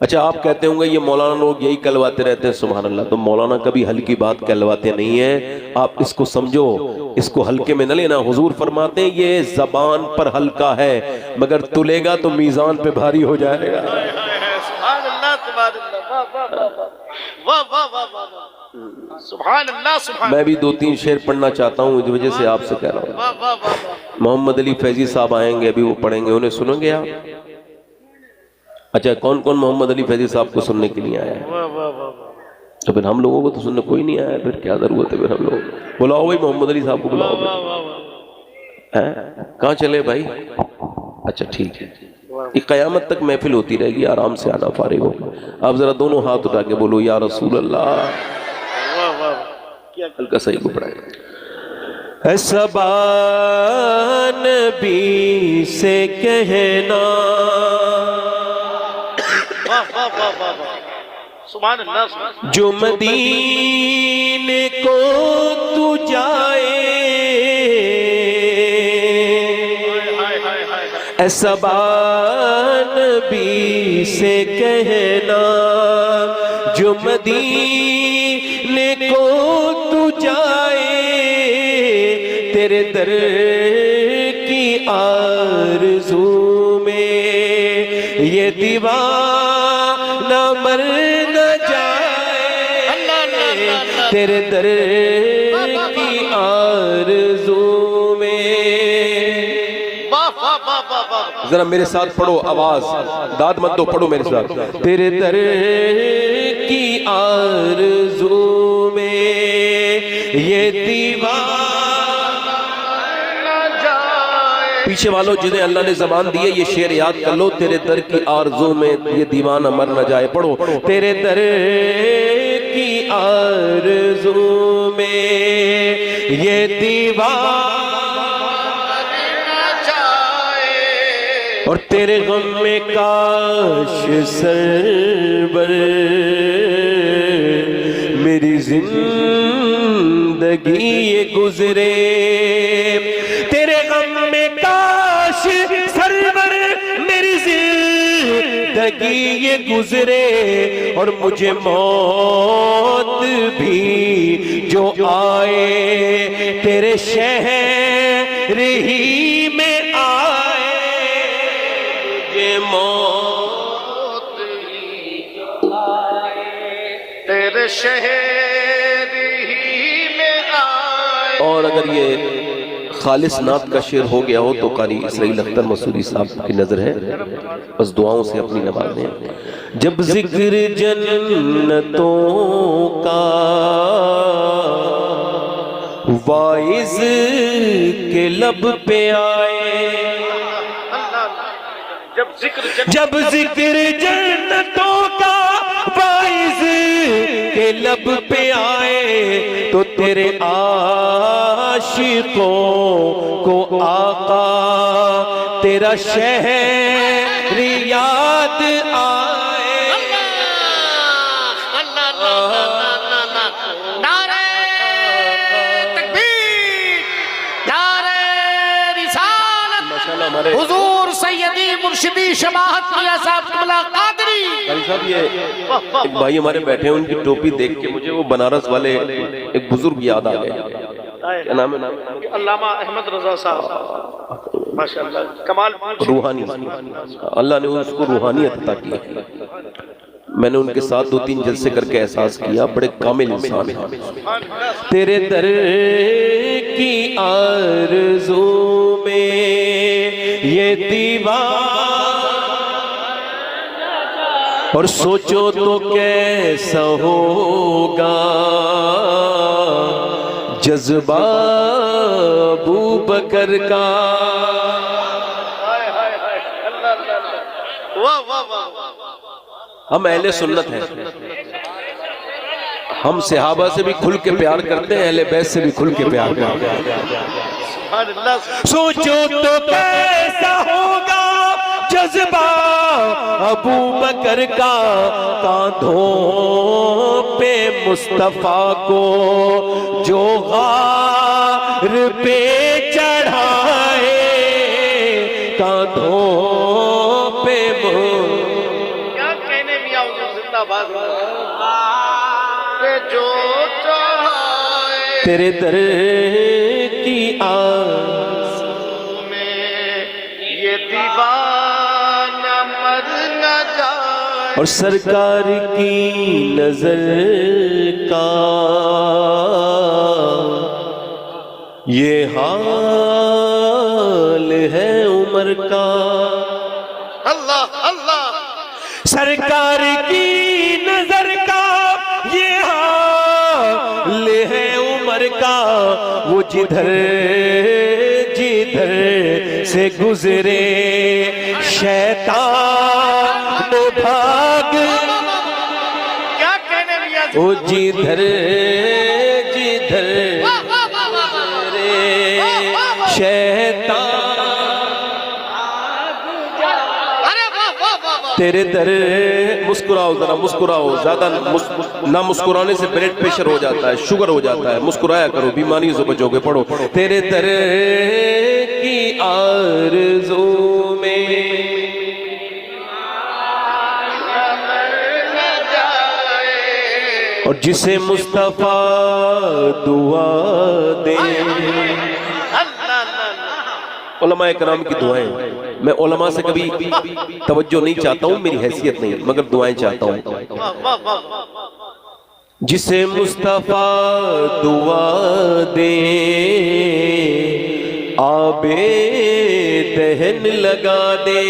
अच्छा, आप कहते होंगे ये मौलाना लोग यही कहलवाते रहते हैं सुभान अल्लाह। तो मौलाना कभी हल्की बात कहलवाते नहीं है। आप इसको समझो, इसको हल्के में न लेना। हुजूर फरमाते हैं ये जबान पर हल्का है मगर तुलेगा तो मीजान पे भारी हो जाएगा। सुभान अल्लाह सुभान अल्लाह। वाह वाह वाह वाह वाह वाह वाह वाह। सुभान अल्लाह सुभान। मैं भी 2-3 शेर पढ़ना चाहता हूँ, इस वजह से आपसे कह रहा हूँ। वाह वाह वाह वाह। मोहम्मद अली फैजी साहब आएंगे, अभी वो पढ़ेंगे, उन्हें सुनोगे आप? अच्छा, कौन कौन मोहम्मद अली फैजी साहब को सुनने के लिए आया है? वाह वाह वाह वाह। तो फिर हम लोगों को तो सुनने कोई नहीं आया, फिर क्या जरूरत है? फिर हम लोग बुलाओ भाई, मोहम्मद अली साहब को बुलाओ। वाह वाह वाह। हैं? कहाँ चले भाई? अच्छा ठीक है, ये क़यामत तक महफिल होती रहेगी, आराम से आना, फारिग होगा। आप जरा दोनों हाथ उठा के बोलो या रसूल अल्लाह। वाह वाह। क्या हल्का सही को पढ़ाएगा। सबा नबी से कहना, वाह वाह वाह वाह वाह। सुभान अल्लाह सुभान अल्लाह। जो मदीने को तू जाए, हाय हाय हाय हाय। सबा नबी से कहना, जो मदीने को तू जाए, तेरे दर की आरज़ू में ये दीवाना मर न जाए, तेरे दर की आरज़ू में। वाह वाह वाह वाह वाह। जरा मेरे साथ पढ़ो, आवाज दाद मत दो, पढ़ो मेरे साथ। तेरे दर की आरज़ू में ये दीवाना जाए। पीछे वालों जिन्हें अल्लाह ने जबान दी है ये शेर याद कर लो। तेरे दर की आरज़ू में ये दीवाना मर न जाए। पढ़ो, तेरे दर की आरज़ू में ये दीवाना और तेरे गम में काश सरवर मेरी जिंदगी ये गुजरे, तेरे गम में काश सरवर मेरी जिंदगी ये गुजरे, और मुझे मौत भी जो आए तेरे शहर ही में आए, मौत तेरे शहर ही में आए। और अगर ये खालिस नात का शेर हो गया हो तो कारी इसराइल अख्तर मसूरी साहब की नजर है, बस दुआओं से अपनी नवाजें। जब जिक्र जन्नतों का वाइज के लब पे आए, जब जिक्र जन्नतों का वाइज के लब पे आए, तो तेरे आशिकों को आका तेरा शहर याद आए। नारे हुजूर सैयदी मुर्शिदी शमाहत मियां साहब क़िबला कादरी। साहब ये एक भाई हमारे बैठे हैं, उनकी टोपी देख के मुझे वो बनारस वाले एक बुजुर्ग याद आ गए। क्या नाम है? अल्लामा अहमद रजा साहब, माशाअल्लाह कमाल रूहानी, अल्लाह ने उसको रूहानियत अता की। मैंने उनके साथ 2-3 जलसे करके एहसास किया बड़े कामिल इंसान हैं। तेरे दर की आरज़ू में ये दीवार, और सोचो तो कैसा होगा जज्बा अबू बकर का। वाह वाह वाह। हम अहले सुन्नत हैं, हम सहाबा से भी खुल के प्यार करते हैं, अहले बैत से भी खुल के प्यार करते हैं। सोचो तो कैसा होगा जज्बा अबू बकर का, कांधों पे मुस्तफा को जो गार पे चढ़ाए, कांधों पे क्या कहने मियां हुजूर जिंदाबाद। जो चाहे तेरे दर की आस में ये दीवाना मर न जाए, और सरकार की नजर का ये हाल है उमर का। अल्लाह अल्लाह। सरकार की नजर का ये हाल है उमर का, वो जिधर जिधर से गुजरे शैतान भाग, क्या कहने मियां वो जिधर जिधर गुजरे शैतान। अरे वाह वाह वाह वाह। तेरे दर, मुस्कुराओ जरा, मुस्कुराओ, ज्यादा ना मुस्कुराने से ब्लड प्रेशर हो जाता है, शुगर हो जाता है। मुस्कुराया करो, बीमारियों से बचोगे। पढ़ो, तेरे दर की आरज़ू में और जिसे मुस्तफा दुआ दे। उलमा इकराम की दुआएं, मैं उलमा से कभी तवज्जो नहीं चाहता हूँ, मेरी हैसियत नहीं, मगर दुआएं चाहता हूँ। जिसे मुस्तफा दुआ दे आबे दहन लगा दे,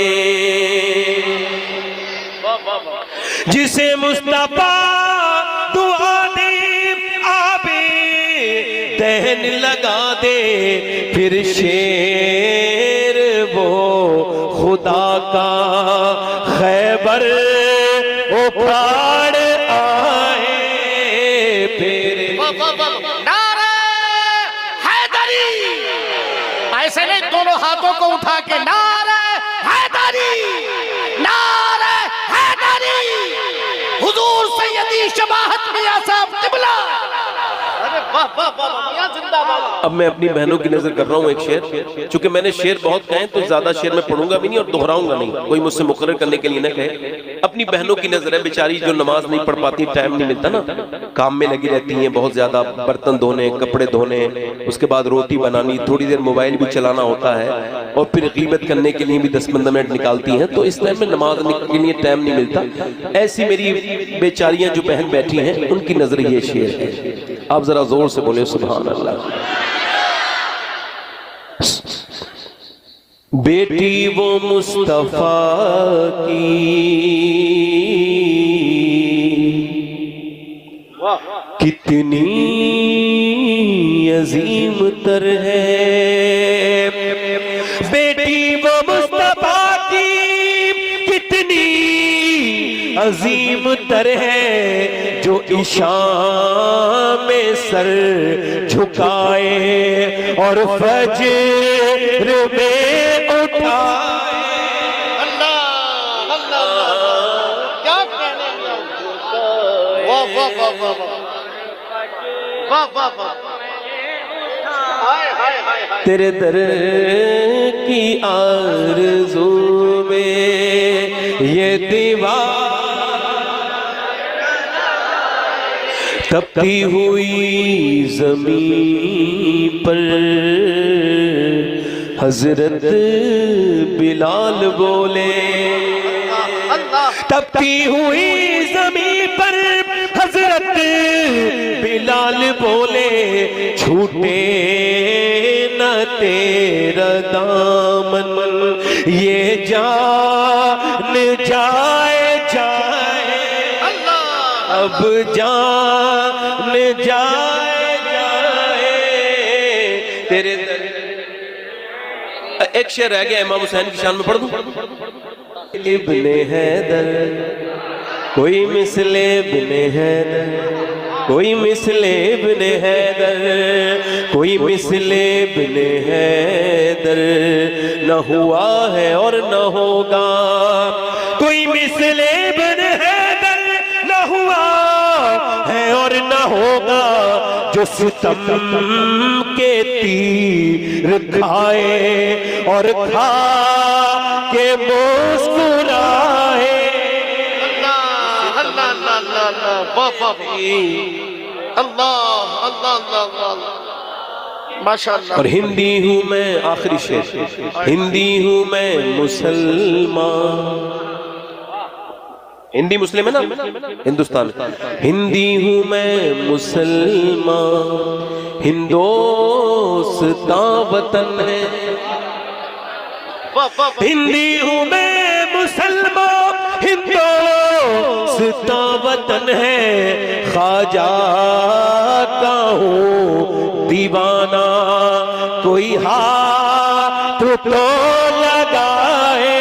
जिसे मुस्तफा दुआ दे आबे दहन लगा दे, फिर शेर वो खुदा का खैबर उखाड़ आए फिर। नारे हैदरी, ऐसे नहीं, दोनों हाथों को उठा के नारे हैदरी, नारे हैदरी, हुजूर सैयदी शमाहत मियां साहब क़िबला। अरे वाह वाह वाह, मियां जिंदाबाद। अब मैं अपनी बहनों की नजर कर रहा हूँ एक शेर, चूंकि मैंने शेर बहुत कहे तो ज्यादा शेर मैं पढ़ूंगा भी नहीं और दोहराऊंगा नहीं, कोई मुझसे मुकर्रर करने के लिए न कहे। अपनी बहनों की नजर है, बेचारी जो नमाज नहीं पढ़ पाती, टाइम नहीं मिलता ना, काम में लगी रहती हैं बहुत ज्यादा, बर्तन धोने, कपड़े धोने, उसके बाद रोटी बनानी, थोड़ी देर मोबाइल भी चलाना होता है, और फिर गीबत करने के लिए भी 10-15 मिनट निकालती हैं, तो इस टाइम में नमाज के लिए टाइम नहीं मिलता। ऐसी मेरी बेचारियां जो बहन बैठी हैं, उनकी नजर ये शेर है। आप जरा जोर से बोले सुभान अल्लाह। बेटी वो मुस्तफा की कितनी अजीम तर है, बेटी वो मुस्तफा की कितनी अजीम तर है, जो इशाम में सर झुकाए और फजर में उठाए। अल्लाह अल्लाह, क्या कहने वाह वाह वाह वाह वाह वाह वाह। हाय हाय हाय हाय। तेरे दर की आरज़ू में ये दीवार तपती हुई ज़मीन पर हजरत बिलाल बोले, तपती हुई ज़मीन पर हजरत बिलाल बोले, छूटे न तेरा दामन ये जान जाए जाए, अब जान जाए जाए तेरे दर। एक शेर रह गया इमाम हुसैन की शान में, पढ़ दूं? इब्ने हैदर कोई मिसले इब्ने हैदर, कोई मिसले इब्ने हैदर, कोई मिसले इब्ने हैदर न हुआ है और न होगा, कोई मिसले इब्ने हैदर न हुआ है और न होगा, जो सितम के तीर खाए और खा के मुस्कुराए। अल्लाह अल्लाह अल्लाह अल्लाह वाह अल्लाह अल्लाह अल्लाह माशाअल्लाह। और हिंदी हूँ मैं, आखिरी शेर, हिंदी हूँ मैं मुसलमान, हिंदी मुस्लिम है ना हिंदुस्तान, हिंदी हूँ मैं मुसलमान, हिंदोस्तां वतन है, हिंदी हूँ मैं मुसलमान, हिंदोस्तां वतन है, ख्वाजा का हूँ दीवाना, कोई हाथ तो लगाए।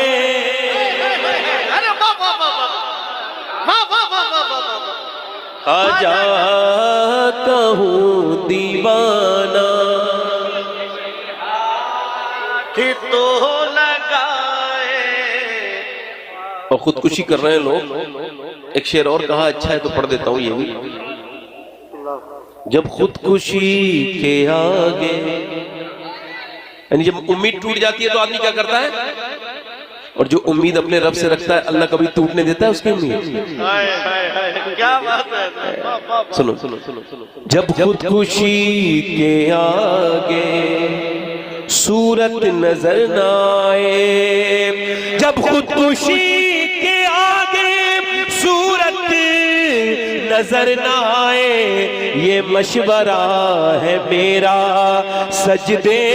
ख्वाजा का हूँ दीवाना कि तो लगाए। और खुदकुशी कर रहे हैं लोग। एक शेर और कहा, अच्छा है तो पढ़ देता हूँ ये भी। जब खुदकुशी के आगे, यानी जब उम्मीद टूट जाती है तो आदमी क्या करता है, और जो उम्मीद अपने रब से रखता है अल्लाह कभी टूटने देता है उसकी उम्मीद। हाय हाय हाय क्या बात है। सुनो सुनो सुनो सुनो, जब खुदकुशी के आगे सूरत नजर न आए, जब खुदकुशी के आगे सूरत नजर न आए, ये मशवरा है मेरा सजदे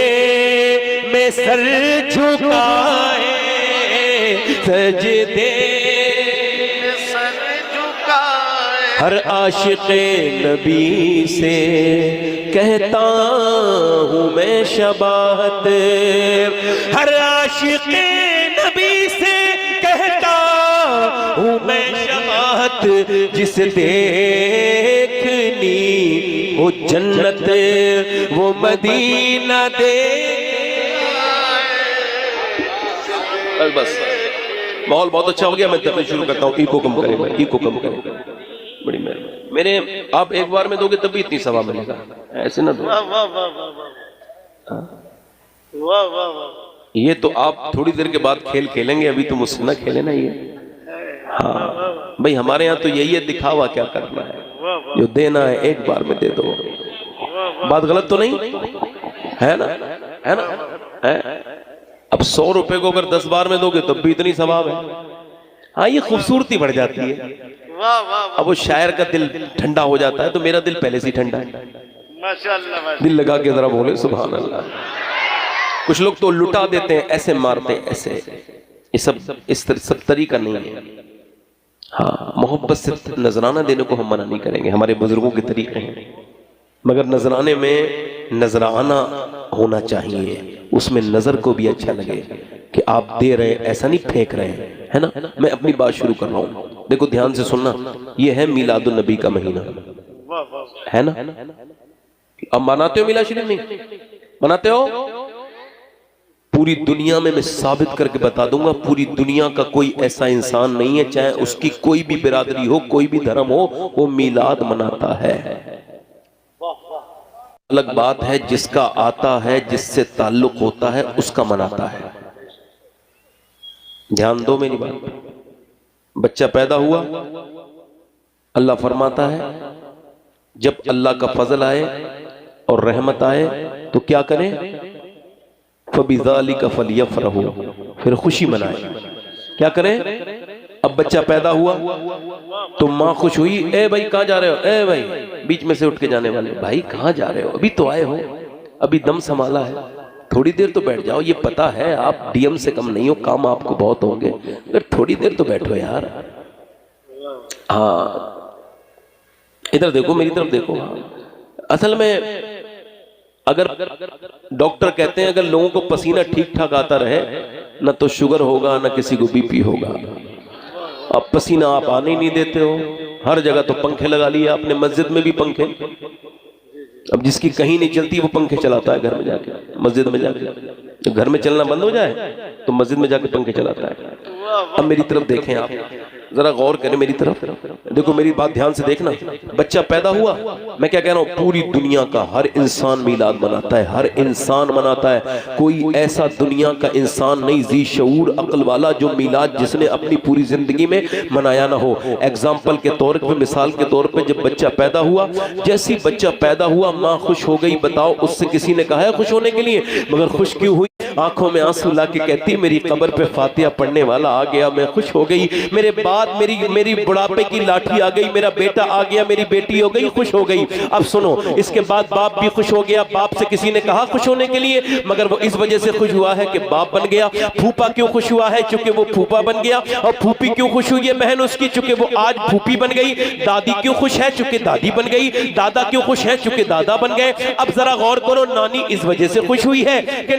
में सर झुकाए, सजदे सर झुकाए। हर आशिक़े नबी से कहता हूँ मैं शबाहत, हर आशिक़े नबी से कहता हूँ मैं शबाहत, जिसे देखनी हो जन्नत वो मदीना दे। बस माहौल बहुत अच्छा हो गया, मैं तब शुरू करता हूँ। इको कम करें भाई, इको कम करें, बड़ी मेहरबानी। मेरे आप एक बार में दोगे तब भी इतनी सवाब मिलेगा, ऐसे ना दो। वाह वाह वाह वाह वाह वाह वाह। ये तो आप थोड़ी देर के बाद खेल खेलेंगे, अभी तो मुझसे ना खेले ना ये। हाँ भाई, हमारे यहाँ तो यही है, दिखावा क्या करना है, जो देना है एक बार में दे दो। बात गलत तो नहीं है ना, है ना, है? अब 100 रुपए को अगर 10 बार में दोगे तब भी इतनी सवाब है। हाँ, ये खूबसूरती बढ़ जाती है। वाह वाह। अब वो शायर का दिल ठंडा हो जाता है, तो मेरा दिल पहले से ही ठंडा है। माशाअल्लाह, दिल लगा के जरा बोले सुभान अल्लाह। कुछ लोग तो लुटा देते हैं, ऐसे मारते हैं, ऐसे। ये सब तरीका नहीं है। हाँ, मोहब्बत से नजराना देने को हम मना नहीं करेंगे, हमारे बुजुर्गों के तरीके हैं, मगर नजराने में नजराना होना चाहिए, उसमें नजर को भी अच्छा लगे कि आप दे रहे हैं, ऐसा नहीं फेंक रहे हैं, है ना। मैं अपनी बात शुरू कर रहा हूँ, देखो ध्यान से सुनना। ये है मिलादुन नबी का महीना, है ना। अब मनाते हो मिलाद शरीफ? नहीं मनाते हो? पूरी दुनिया में मैं साबित करके बता दूंगा, पूरी दुनिया का कोई ऐसा इंसान नहीं है, चाहे उसकी कोई भी बिरादरी हो, कोई भी धर्म हो, वो मिलाद मनाता है। अलग बात है, जिसका आता है, जिससे ताल्लुक होता है, उसका मनाता है। ध्यान दो मेरी बात। बच्चा पैदा हुआ, अल्लाह फरमाता है जब अल्लाह का फजल आए और रहमत आए तो क्या करें? फबिज़ालिका फलियफ़रहू, फिर खुशी मनाए। क्या करें? अब बच्चा पैदा हुआ तो माँ खुश हुई, ए भाई कहाँ जा रहे हो? ए भाई, बीच में से उठ के जाने वाले, भाई कहाँ जा रहे हो? अभी तो आए हो, अभी दम संभाला है, थोड़ी देर तो बैठ जाओ। ये पता है आप डीएम से कम नहीं हो, काम आपको बहुत होंगे, अगर थोड़ी देर तो बैठो यार। हाँ, इधर देखो, मेरी तरफ देखो। असल में अगर डॉक्टर कहते हैं अगर लोगों को पसीना ठीक ठाक आता रहे, ना तो शुगर होगा, ना किसी को बीपी होगा। अब पसीना आप आने ही नहीं देते हो, हर जगह तो पंखे लगा लिए आपने, मस्जिद में भी पंखे। अब जिसकी कहीं नहीं चलती वो पंखे चलाता है घर में जाके, मस्जिद में जाके। तो घर में चलना बंद हो जाए तो मस्जिद में जाके पंखे चलाता है। अब मेरी तरफ देखें, आप जरा गौर करें मेरी तरफ, देखो मेरी बात ध्यान से देखना। बच्चा पैदा हुआ, मैं क्या कह रहा हूँ, पूरी दुनिया का हर इंसान मीलाद मनाता है, हर इंसान मनाता है। कोई ऐसा दुनिया का इंसान नहीं जी शऊर अक्ल वाला जो मीलाद जिसने अपनी पूरी जिंदगी में मनाया ना हो। एग्जाम्पल के तौर पे, मिसाल के तौर पे, जब बच्चा पैदा हुआ, जैसी बच्चा पैदा हुआ माँ खुश हो गई। बताओ उससे किसी ने कहा है खुश होने के लिए? मगर खुश क्यों हुई? आंखों में आंसू ला के कहती मेरी कब्र पे फातिहा पढ़ने वाला आ गया, मैं खुश हो गई। मेरे बाद मेरी बुढ़ापे की लाठी आ गई, मेरा बेटा आ गया, मेरी बेटी हो गई, खुश हो गई। अब सुनो, इसके बाद बाप भी खुश हो गया। बाप से किसी ने कहा खुश होने के लिए, मगर वो इस वजह से खुश हुआ है कि बाप बन गया। फूफा क्यों खुश हुआ है? चूंकि वो फूफा बन गया। और फूफी क्यों खुश हुई है बहन उसकी? चूंकि वो आज फूफी बन गई। दादी क्यों खुश है? चूंकि दादी बन गई। दादा क्यों खुश है? चूंकि दादा बन गए। अब जरा गौर करो, नानी इस वजह से खुश हुई है कि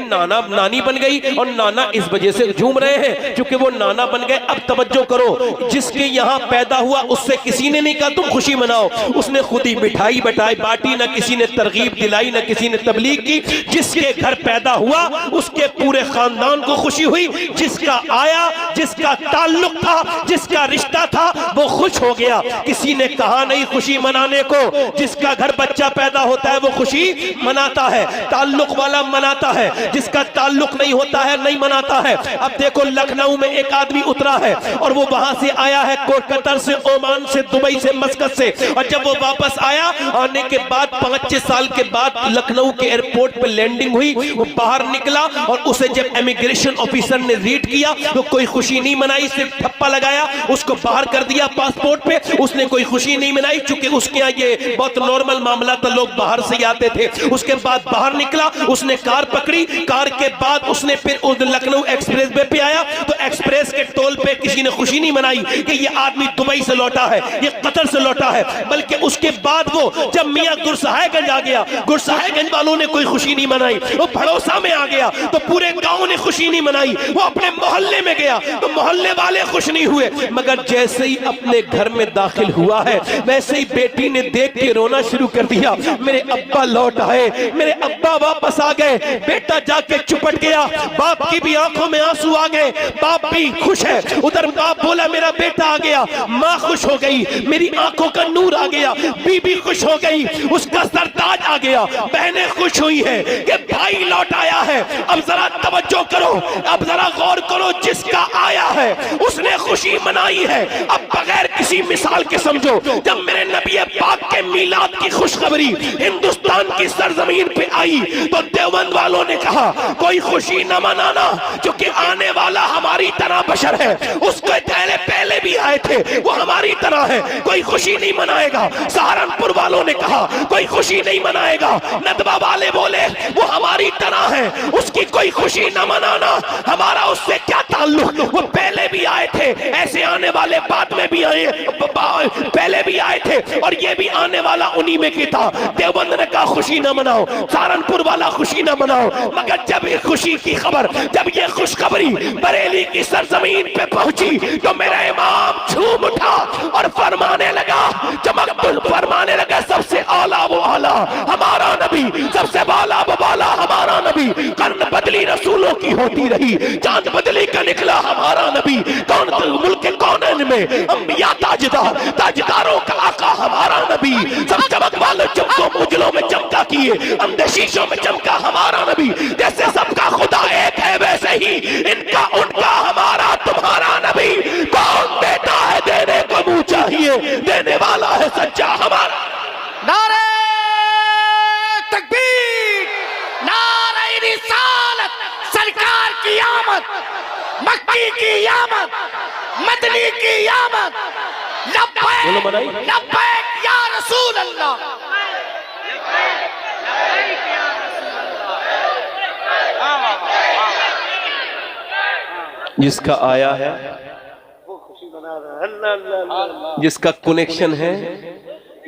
नानी बन गई, और नाना इस वजह से झूम रहे हैं क्योंकि वो नाना बन गए। अब तवज्जो करो, जिसके यहाँ पैदा हुआ उससे किसी ने नहीं कहा तुम खुशी मनाओ, उसने खुद ही मिठाई बांटी, ना किसी ने तरगीब दिलाई, ना किसी ने तबलीग की। जिसके घर पैदा हुआ उसके पूरे खानदान को खुशी हुई। जिसका आया, जिसका ताल्लुक था, जिसका रिश्ता था, वो खुश हो गया। किसी ने कहा नहीं खुशी मनाने को। जिसका घर बच्चा पैदा होता है वो खुशी मनाता है, ताल्लुक वाला मनाता है। जिसका ताल्लुक नहीं होता है नहीं मनाता है। अब देखो लखनऊ में एक आदमी उतरा है और वो वहां से आया है कतर से, ओमान से, दुबई से, मस्कत से। और जब वो वापस आया, आने के बाद 5-6 साल के बाद लखनऊ के एयरपोर्ट पे लैंडिंग हुई, वो बाहर निकला और उसे जब इमिग्रेशन ऑफिसर ने रीड किया तो कोई खुशी नहीं मनाई, सिर्फ ठप्पा लगाया, उसको बाहर कर दिया पासपोर्ट पे। उसने कोई खुशी नहीं मनाई क्योंकि उसके यहाँ ये बहुत नॉर्मल मामला था, लोग बाहर से आते थे। उसके बाद बाहर निकला, उसने कार पकड़ी, कार के बाद उसने फिर लखनऊ एक्सप्रेस वे पे आया तो एक्सप्रेस के टोल पे किसी ने खुशी नहीं मनाई कि ये आदमी दुबई से लौटा है, ये कतर से लौटा है। बल्कि उसके बाद वो जब मियां गुरसाहिबगंज आ गया, गुरसाहिबगंज वालों ने कोई खुशी नहीं मनाई। वो भड़ोसा में आ गया तो पूरे गांव ने खुशी नहीं मनाई। वो अपने मोहल्ले में गया तो मोहल्ले वाले खुश नहीं हुए। मगर जैसे ही अपने घर में दाखिल हुआ है वैसे ही बेटी ने देख के रोना शुरू कर दिया, मेरे अब्बा लौट आए, मेरे अब्बा वापस आ गए। बेटा जाके चुपट गया, बाप की भी आंखों में आंसू आ गए, बाप भी खुश है। उधर बाप बोला मेरा बेटा आ गया, माँ खुश हो गई, मेरी आंखों का नूर आ गया, बीबी खुश हो गई, उसका सरताज आ गया, बहनें खुश हुई है कि भाई लौट आया है। अब जरा तवज्जो करो, अब जरा गौर करो, जिसका आया है उसने खुशी मनाई है। अब बगैर किसी मिसाल के समझो, जब मेरे नबी पाक के मीलाद की खुशखबरी हिंदुस्तान की सरजमीन पे आई तो देवबंद वालों ने कहा कोई खुशी न मनाना क्योंकि आने वाला हमारी तरह बशर है, उसके पहले भी आए थे, वो हमारी तरह है, कोई खुशी नहीं मनाएगा। सहारनपुर वालों ने कहा कोई खुशी नहीं मनाएगा। नदवा वाले बोले वो हमारी तरह है, उसकी कोई खुशी न मनाना, हमारा उससे क्या ताल्लुक, वो पहले भी आए थे, ऐसे आने वाले बाद में भी आए, पहले भी आए थे और ये भी आने वाला उन्हीं में की था। देवबंद ने कहा खुशी न मनाओ, सहारनपुर वाला खुशी न मनाओ। मगर जब ये खुशी की खबर, जब ये खुशखबरी बरेली की सरजमीन पे पहुंची तो मेरा इमाम झूम उठा और फरमाने लगा, चमकबुल फरमाने लगा, सबसे आला वो आला हमारा नबी, सबसे बाला वो बाला हमारा नबी। कर्न बदली रसूलों की होती रही, चांद बदली का निकला हमारा नबी। कौन मुल्क कौनन में अंबिया ताजदार, ताजदारों का आका हमारा नबी। सब चमक वाले चमकों उजलों में चमका खुदा की है। अंधे शीशों में चमका हमारा नबी, जैसे सबका खुदा एक है वैसे ही इनका उनका हमारा तुम्हारा नबी। कौन देता है देने को मुंह चाहिए, देने वाला है सच्चा हमारा। नारे तकबीर, नारे रिसालत, सरकार की आमद, मक्की की आमद, मदनी की आमद, लब्बैक लब्बैक या रसूल अल्लाह। जिसका आया है, वो खुशी मना रहा है, अल्लाह अल्लाह अल्लाह। जिसका कनेक्शन है,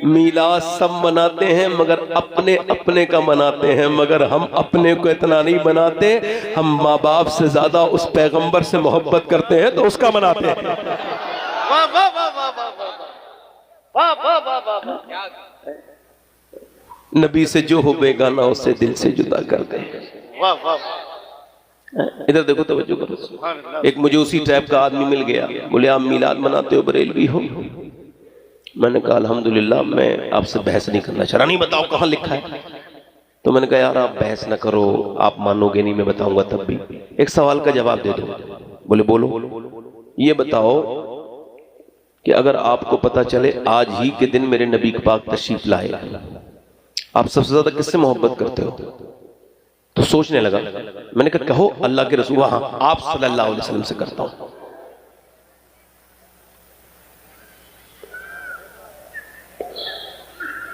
मीलाद सब मनाते हैं मगर अपने अपने का मनाते हैं, मगर हम अपने को इतना नहीं मनाते। हम माँ बाप से ज्यादा उस पैगंबर से मोहब्बत करते हैं तो उसका मनाते हैं। वाह वाह वाह वाह वाह वाह वाह वाह वाह वाह। नबी से जो हो बेगाना उससे दिल से जुदा कर दे। वाह वाह। इधर देखो, तवज्जो करो। सुभान अल्लाह। एक मुझे उसी टाइप का आदमी मिल गया, बोले आप मीलाद मनाते हो, बरेलवी हो? मैंने कहा अल्हम्दुलिल्लाह, मैं आपसे बहस नहीं करना चाह रहा। नहीं बताओ कहाँ लिखा है? तो मैंने कहा यार आप बहस ना करो, आप मानोगे नहीं, मैं बताऊंगा तब भी। एक सवाल का जवाब दे दो। बोले बोलो। ये बताओ कि अगर आपको पता चले आज ही के दिन मेरे नबी पाक तशरीफ लाए, आप सबसे ज्यादा किससे मोहब्बत करते हो? तो सोचने लगा। मैंने कहा कहो अल्लाह के रसूल। हाँ, आप सल्लल्लाहु अलैहि वसल्लम से करता हूं।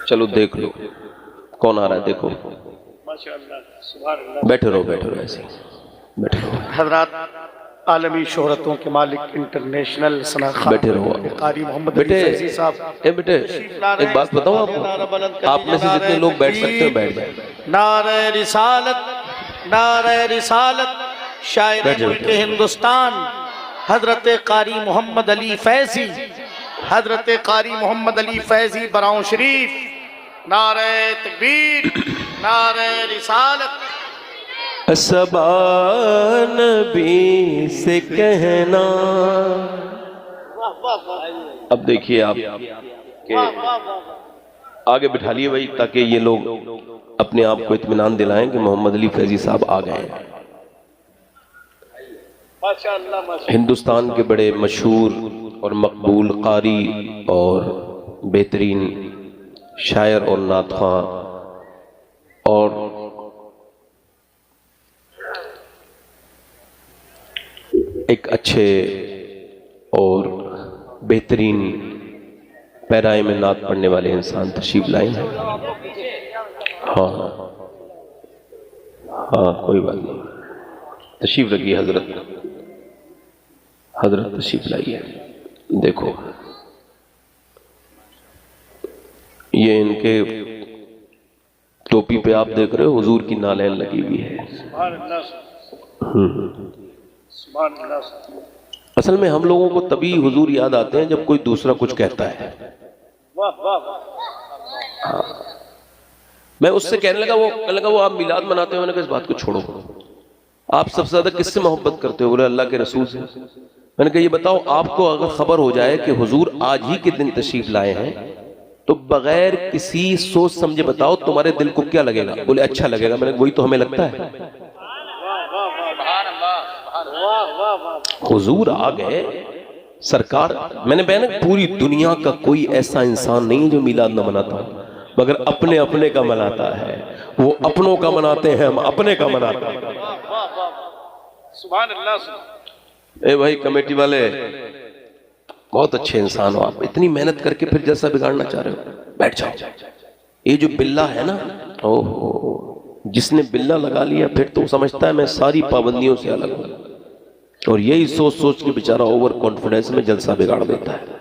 चलो देख लो कौन आ रहा है, देखो। माशाअल्लाह, सुभान अल्लाह। बैठे रहो बैठे रहो, ऐसे बैठे रहो। हजरात आलमी शोहरतों के मालिक इंटरनेशनल सनाखा बैठे रहो कारी मोहम्मद बेटे। अली फैजी साहब। ए बेटे, एक बात बताओ आपको, आप में से जितने लोग बैठ सकते हो बैठ जाए। नारे रिसालत, नारे रिसालत, शायर बैठ जाओ। मुल्क हिंदुस्तान हजरत कारी मोहम्मद अली फैजी, हजरत कारी मोहम्मद अली फैजी बराऊं शरीफ। नारे तकबीर, नारे रिसालत। सबा नबी से कहना। वाह वाह वाह। अब देखिए आप के वाह वाह वाह। आगे बिठा लिए भाई, ताकि ये लोग अपने आप को इत्मीनान दिलाएं कि मोहम्मद अली फैजी साहब आ गए हैं। माशाअल्लाह माशाअल्लाह। हिंदुस्तान के बड़े मशहूर और मकबूल कारी और बेहतरीन शायर और नातख़्वां और एक अच्छे और बेहतरीन पैराए में नात पढ़ने वाले इंसान तशरीफ लाए हैं। हाँ हाँ, कोई बात नहीं, तशरीफ रखिए हजरत, हजरत तशरीफ लाइए। देखो ये इनके टोपी पे आप देख रहे हो हुजूर की नालैन लगी हुई है। सुभान अल्लाह, सुभान अल्लाह। असल में हम लोगों को तभी हुजूर याद आते हैं जब कोई दूसरा कुछ कहता है। वाह वाह वाह। हाँ। मैं उससे कहने लगा वो आप मिलाद मनाते हो? मैंने कहा इस बात को छोड़ो, आप सबसे ज्यादा किससे मोहब्बत करते हो? बोले अल्लाह के रसूल से। मैंने कहा ये बताओ, आपको अगर खबर हो जाए कि हुजूर आज ही के दिन तशरीफ लाए हैं तो बगैर किसी सोच समझे बताओ तुम्हारे दिल को क्या लगेगा? बोले अच्छा लगेगा। मैंने वही तो हमें लगता है। हुजूर आ गए सरकार। मैंने बहन पूरी दुनिया का कोई ऐसा इंसान नहीं है जो मिलाद न मनाता हो, मगर अपने अपने का मनाता है। वो अपनों का मनाते हैं, हम अपने का मनाते हैं। सुभान अल्लाह। ए भाई कमेटी वाले, बहुत अच्छे इंसान हो आप, इतनी मेहनत करके फिर जैसा बिगाड़ना चाह रहे हो, बैठ जाओ। ये जो बिल्ला है ना, ओहो, जिसने बिल्ला लगा लिया फिर तो समझता है मैं सारी पाबंदियों से अलग हूं, और यही सोच सोच के बेचारा ओवर कॉन्फिडेंस में जलसा बिगाड़ देता है।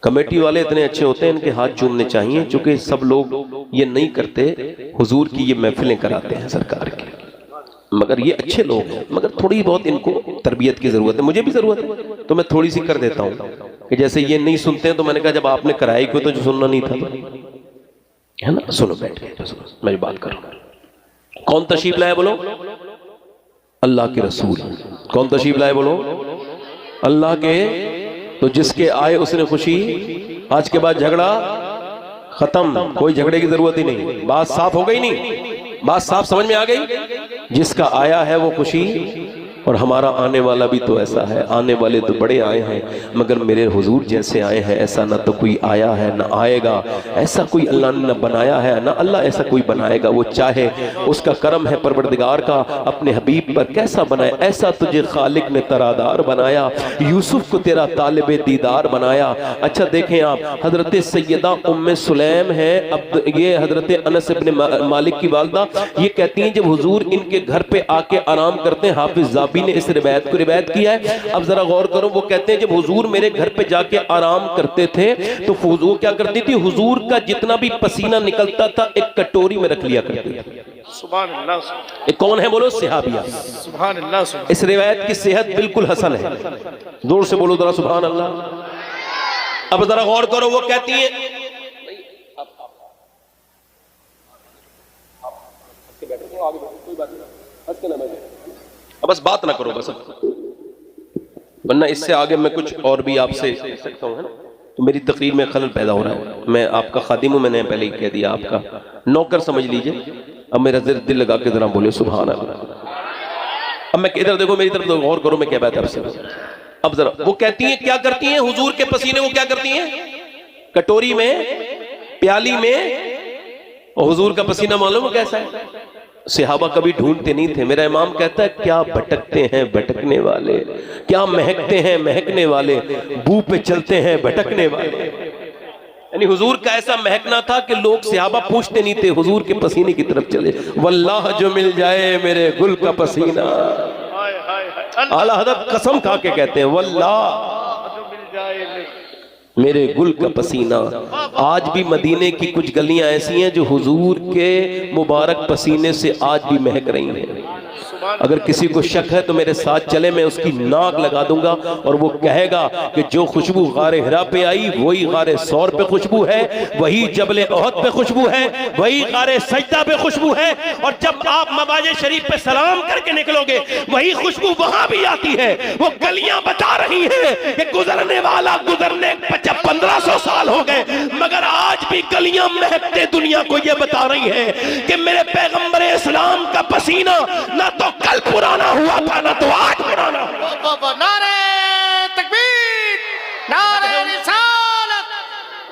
कमेटी वाले इतने अच्छे होते हैं, इनके हाथ चूमने चाहिए, क्योंकि सब लोग ये नहीं करते। हुजूर की ये महफिलें कराते हैं सरकार की, मगर ये अच्छे लोग हैं, मगर थोड़ी बहुत इनको तरबियत की जरूरत है। मुझे भी जरूरत है तो मैं थोड़ी सी कर देता हूँ कि जैसे ये नहीं सुनते हैं तो मैंने कहा जब आपने कराई क्यों, तो जो सुनना नहीं था है ना, सुनो बैठ के सुनो, मैं बात करूँ। कौन तशरीफ लाए बोलो? अल्लाह के रसूल। कौन तशरीफ लाए बोलो? अल्लाह के। तो जिसके आए उसने खुशी, आज के बाद झगड़ा खत्म, कोई झगड़े की जरूरत ही नहीं, बात साफ हो गई नहीं, बात साफ समझ में आ गई। जिसका आया है वो खुशी, और हमारा आने वाला भी तो ऐसा है, आने वाले तो बड़े आए हैं मगर मेरे हुजूर जैसे आए हैं ऐसा ना तो कोई आया है ना आएगा, ऐसा कोई अल्लाह ने न बनाया है ना अल्लाह ऐसा कोई बनाएगा। वो चाहे, उसका करम है परवरदिगार का, अपने हबीब पर कैसा बनाया, ऐसा तुझे खालिक ने तरादार बनाया, यूसुफ को तेरा तालिबे दीदार बनाया। अच्छा देखें आप, हजरत सैयदा उम्मे सुलैम है, अब ये हजरत अनस इब्न मालिक की वालदा, ये कहती हैं जब हुजूर इनके घर पे आके आराम करते हैं, हाफिज जाबी ने इस रिवायत को रिवायत किया है। अब जरा गौर करो, वो कहते हैं जब हुजूर मेरे घर पे जाके आराम करते थे तो वो क्या करती थी, हुजूर का जितना भी पसीना निकलता था एक कटोरी में रख लिया करती थी। सुभान अल्लाह। एक कौन है बोलो, सिहाबिया। सुभान अल्लाह। इस रिवायत की सेहत बिल्कुल हसन है, जोर से बोलो जरा सुभान अल्लाह। अब जरा गौर करो, वो कहती है बस बात ना करो बस, वरना इससे आगे मैं कुछ और भी आपसे कह सकता हूँ, है ना, तो मेरी तकरीर में खलल पैदा हो रहा है। मैं आपका खादिम हूं, मैंने पहले ही कह दिया, आपका नौकर समझ लीजिए। अब मेरा दिल लगा के जरा बोले सुभान अल्लाह। अब मैं इधर देखो, मेरी तरफ गौर करो, मैं क्या बात है आपसे। अब जरा वो कहती हैं, क्या करती हैं, हुजूर के पसीने वो क्या करती हैं, कटोरी में, प्याली में, और हुजूर का पसीना मालूम कैसा है, सहाबा कभी ढूंढते नहीं थे। मेरा इमाम कहता है क्या भटकते हैं भटकने वाले, क्या महकते हैं महकने वाले, बू पे चलते हैं भटकने वाले। यानी हुजूर का ऐसा महकना था कि लोग सहाबा पूछते नहीं थे, हुजूर के पसीने की तरफ चले। वल्लाह जो मिल जाए मेरे गुल का पसीना, आला हज़रत कसम खा के कहते हैं वल्लाह जो मिल जाए मेरे गुल का पसीना। आज भी मदीने की कुछ गलियां ऐसी हैं जो हुजूर के मुबारक पसीने से आज भी महक रही हैं। अगर किसी को शक है तो मेरे साथ चले, मैं उसकी नाक लगा दूंगा और वो कहेगा कि जो खुशबू गारे हिरा पे आई वही गारे सौर पे खुशबू है, वही जबले ओहद पे खुशबू है, वही गारे सजदा पे खुशबू है, और जब आप मवाजे शरीफ पे सलाम करके निकलोगे वही खुशबू वहां भी आती है। वो गलियां बता रही हैं कि गुजरने वाला गुजरने 1500 साल हो गए, मगर आज भी गलियां महकते दुनिया को ये बता रही है कि मेरे पैगंबर इस्लाम का पसीना ना तो कल पुराना हुआ था ना तो आज पुराना हुआ। नारे तकबीर, नारे रिसालत,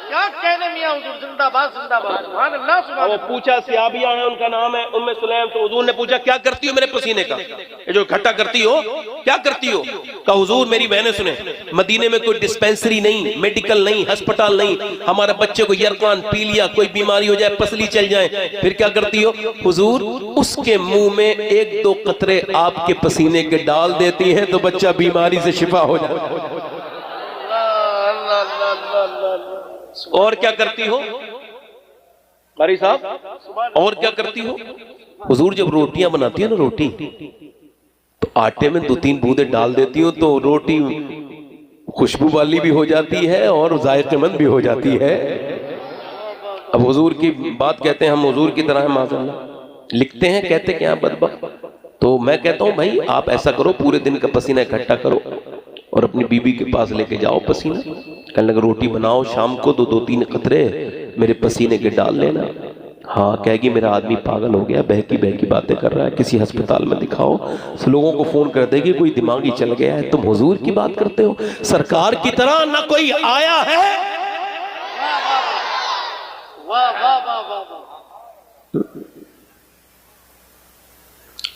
क्या कहने मियां हुजूर, जिंदाबाद जिंदाबाद, सुभान अल्लाह सुभान अल्लाह। वो पूछा सियाबिया है, उनका नाम है उम्मे सुलैम, तो हुजूर ने पूछा क्या करती हो मेरे पसीने का, ये जो इकट्ठा करती हो क्या करती हो। कहा हुजूर मेरी बहनें सुने, मदीने में कोई डिस्पेंसरी नहीं, मेडिकल नहीं, अस्पताल नहीं, हमारे बच्चे को यरकान पीलिया कोई बीमारी हो जाए, पसली चल जाए, फिर क्या करती हो हुजूर, उसके मुंह में 1-2 कतरे आपके पसीने के डाल देती हैं तो बच्चा बीमारी से शिफा हो जाता है। और क्या करती हो कारी साहब, और क्या करती हो हुजूर, जब रोटियां बनाती है ना रोटी, तो आटे में 2-3 बूंदे डाल देती हो तो रोटी खुशबू वाली भी हो जाती है और जायकेमंद भी हो जाती है। अब हुजूर की बात कहते हैं, हम हुजूर की तरह है माज़अल्लाह, लिखते हैं कहते क्या बदबख्त। तो मैं कहता हूं भाई आप ऐसा करो, पूरे दिन का पसीना इकट्ठा करो और अपनी बीबी के पास लेके जाओ पसीना, कहने लगा रोटी बनाओ शाम को 2-3 कतरे मेरे पसीने के डाल लेना। हाँ कहेगी मेरा आदमी पागल हो गया, बहकी बहकी बातें कर रहा है, किसी अस्पताल में दिखाओ। तो लोगों को फोन कर देगी कोई दिमागी चल गया है, तुम हुजूर की बात करते हो, सरकार की तरह ना कोई आया है। वाह वाह वाह वाह।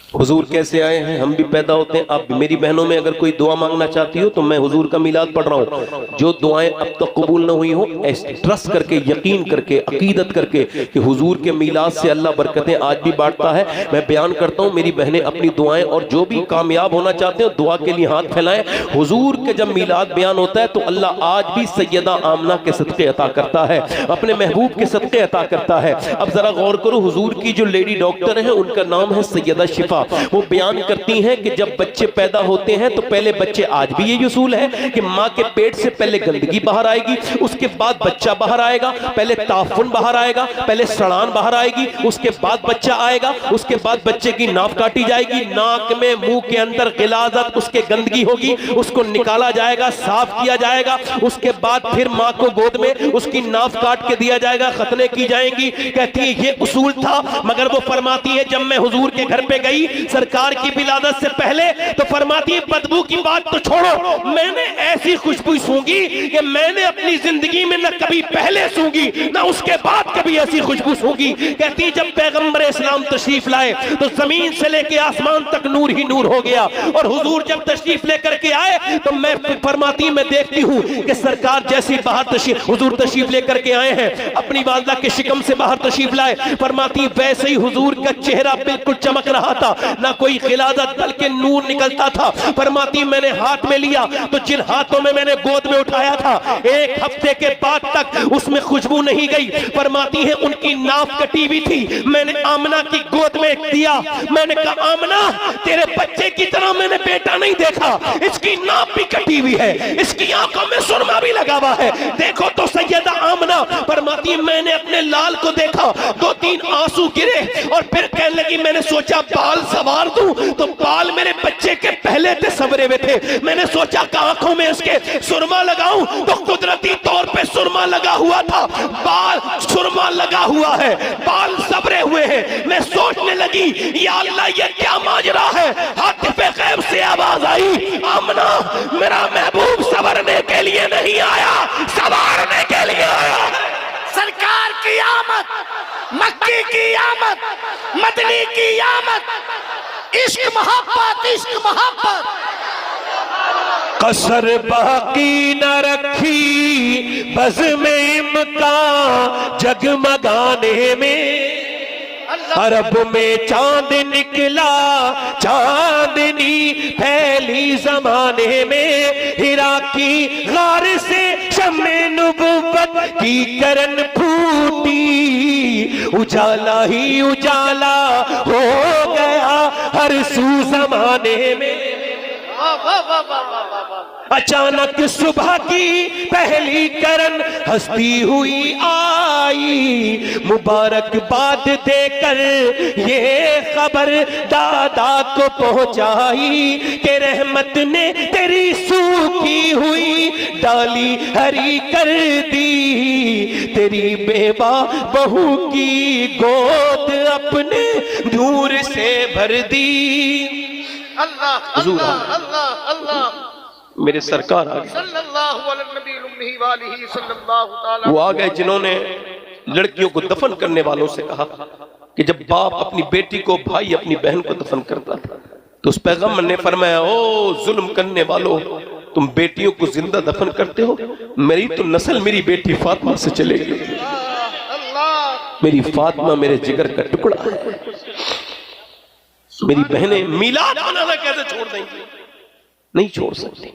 हुजूर कैसे आए हैं, हम भी पैदा होते हैं। आप मेरी बहनों में अगर कोई दुआ मांगना चाहती हो तो मैं हुजूर का मिलाद पढ़ रहा हूँ, जो दुआएं अब तक कबूल न हुई हो, ट्रस्ट करके, यकीन करके, अकीदत करके कि हुजूर के मिलाद से अल्लाह बरकतें आज भी बांटता है। मैं बयान करता हूँ, मेरी बहनें अपनी दुआएं, और जो भी कामयाब होना चाहते हो दुआ के लिए हाथ फैलाएं। हुजूर के जब मिलाद बयान होता है तो अल्लाह आज भी सैयदा आमना के सदके अता करता है, अपने महबूब के सदके अता करता है। अब जरा गौर करो, हुजूर की जो लेडी डॉक्टर है उनका नाम है सैयदा शिफा। वो बयान करती हैं कि जब बच्चे पैदा होते हैं तो पहले बच्चे, आज भी ये उसूल है कि माँ के पेट से पहले गंदगी बाहर आएगी, उसके बाद बच्चा बाहर आएगा, पहले ताफुन बाहर आएगा, पहले सड़ान बाहर आएगी, उसके बाद बच्चा आएगा, उसके बाद बच्चे की नाक काटी जाएगी, नाक में मुंह के अंदर गिलाजत उसके गंदगी होगी, उसको निकाला जाएगा, साफ किया जाएगा, उसके बाद फिर माँ को गोद में उसकी नाक काट के दिया जाएगा, खतने की जाएंगी। कहती है ये उसूल था, मगर वो फरमाती है जब मैं हुजूर के घर पे गई सरकार की विलादत से पहले तो फरमाती है बदबू की बात तो छोड़ो, मैंने ऐसी खुशबू सूंघी कि मैंने अपनी जिंदगी में न कभी पहले सूंघी न उसके बाद कभी ऐसी खुशबू सूंघी। कहती जब पैगंबर इस्लाम तशरीफ लाए तो जमीन से लेके आसमान तक नूर ही नूर हो गया, और हुजूर जब तशरीफ लेकर के आए तो मैं फरमाती मैं देखती हूँ कि सरकार जैसी बाहर हुजूर तशरीफ लेकर के आए हैं, अपनी वालदा के शिकम से बाहर तशरीफ लाए, फरमाती वैसे ही हुजूर का चेहरा बिल्कुल चमक रहा था, ना कोई गिलाजत बल्कि नूर निकलता था। फरमाती मैंने हाथ में लिया तो जिन हाथों में मैंने गोद में उठाया था एक हफ्ते के बाद तक उसमें खुशबू नहीं गई। फरमाती है उनकी नाक कटी हुई थी, मैंने आमना की गोद में दिया, मैंने कहा आमना तेरे बच्चे की तरह मैंने बेटा नहीं देखा, इसकी नाक भी कटी हुई है, इसकी आंखों में सुरमा भी लगा हुआ है, देखो तो सैयदा आमना। फरमाती मैंने अपने लाल को देखा, 2-3 आंसू गिरे और फिर कहने लगी मैंने सोचा बाल सवार दूं तो बाल मेरे बच्चे के पहले से सवरे हुए थे, मैंने सोचा कि आंखों में इसके सुरमा लगाऊं तो कुदरती तौर पे सुरमा लगा हुआ था, बाल सुरमा लगा हुआ है, बाल सवरे हुए हैं। मैं सोचने लगी या अल्लाह ये क्या माजरा है, हाथ पे गैब से आवाज आई आमना मेरा महबूब सवरने के लिए नहीं आया, सवारने के लिए आया। सरकार की आमद, मक्की की आमद, मदनी की आमद, इश्क मोहब्बत, इश्क मोहब्बत। कसर बाकी न रखी बज़ में इम्तान जगमगाने में, अरब में चांद निकला चांदनी फैली जमाने में, हिरा की गार से शम्मे नुबुव्वत की करन फूटी, उजाला ही उजाला हो गया हर सू जमाने में। अचानक सुबह की पहली करन हंसती हुई आई, मुबारकबाद देकर ये खबर दादा को पहुंचाई कि रहमत ने तेरी सूखी हुई डाली हरी कर दी, तेरी बेवा बहू की गोद अपने नूर से भर दी। अल्लाह अल्लाह अल्लाह अल्लाह मेरे सरकार आ गए, सल्लल्लाहु अलैहि सल्लल्लाहु ताला वो आ गए जिन्होंने लड़कियों को दफन करने वालों से कहा कि जब बाप अपनी बेटी को, भाई अपनी बहन को दफन करता था तो उस पैगंबर ने फरमाया ओ जुल्म करने वालों, तुम बेटियों को जिंदा दफन करते हो, मेरी तो नस्ल मेरी बेटी फातिमा से चलेगी, मेरी फातिमा मेरे जिगर का टुकड़ा है, मेरी बहनें मीलाद मनाना कैसे छोड़ देंगी, नहीं छोड़ सकती।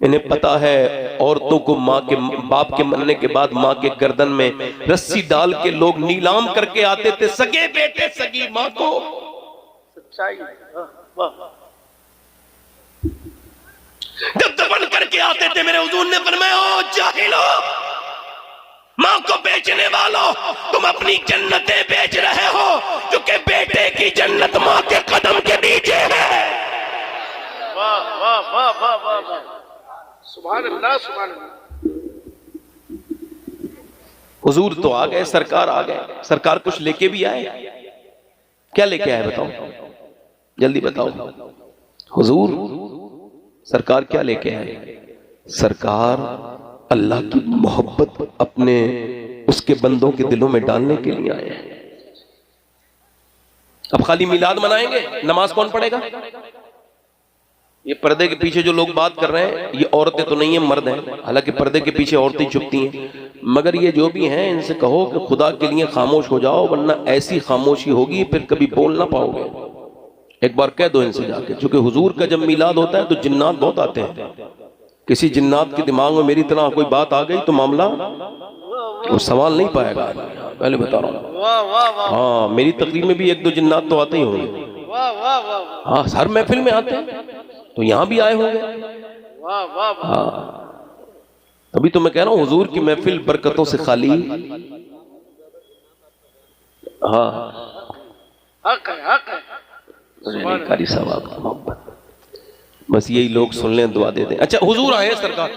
इन्हें पता है औरतों को माँ के बाप के मरने के बाद माँ के गर्दन में रस्सी डाल के लोग नीलाम करके आते थे, सगे बेटे सगी माँ को। सच्चाई जब दफन करके आते थे मेरे हुजूर ने फरमाया ओ जाहिलो, माँ को बेचने वालों, तुम अपनी जन्नतें बेच रहे हो, क्योंकि बेटे की जन्नत माँ के कदम के नीचे है। वाह वाह वाह वाह वाह वाह, सुभान अल्लाह सुभान अल्लाह। हुजूर तो आ गए, सरकार आ गए, सरकार कुछ लेके भी आए, क्या लेके आए बताओ, जल्दी बताओ। हुजूर सरकार क्या लेके आए? सरकार अल्लाह की मोहब्बत अपने उसके बंदों के दिलों में डालने के लिए आए हैं। अब खाली मिलाद मनाएंगे, नमाज कौन पढ़ेगा? ये पर्दे के पीछे जो लोग बात कर रहे हैं ये औरतें तो नहीं है, मर्द हैं, हालांकि पर्दे के पीछे औरतें छुपती हैं, मगर ये जो भी हैं इनसे कहो कि खुदा के लिए खामोश हो जाओ, वरना ऐसी खामोशी होगी फिर कभी बोल ना पाओगे। एक बार कह दो इनसे जाके, क्योंकि हुजूर का जब मिलाद होता है तो जिन्नात बहुत आते हैं, किसी जिन्नात के दिमाग में मेरी तरह कोई बात आ गई तो मामला वो सवाल नहीं पाएगा, पहले बता रहा हूँ। हाँ, मेरी तकरीर में भी 1-2 जिन्नात तो आते ही होंगे। वाह वाह वाह वाह हाँ, हर महफिल में आते हैं, तो यहाँ भी आए होंगे। वाह वाह वाह। हाँ, तभी तो मैं कह रहा हूँ हुजूर की महफिल बरकतों से खाली। हाँ, हक है नहीं कारी साहब, आपकी मोहब्बत, बस यही लोग सुन लें, दुआ दे दें। अच्छा, हुजूर आए सरकार।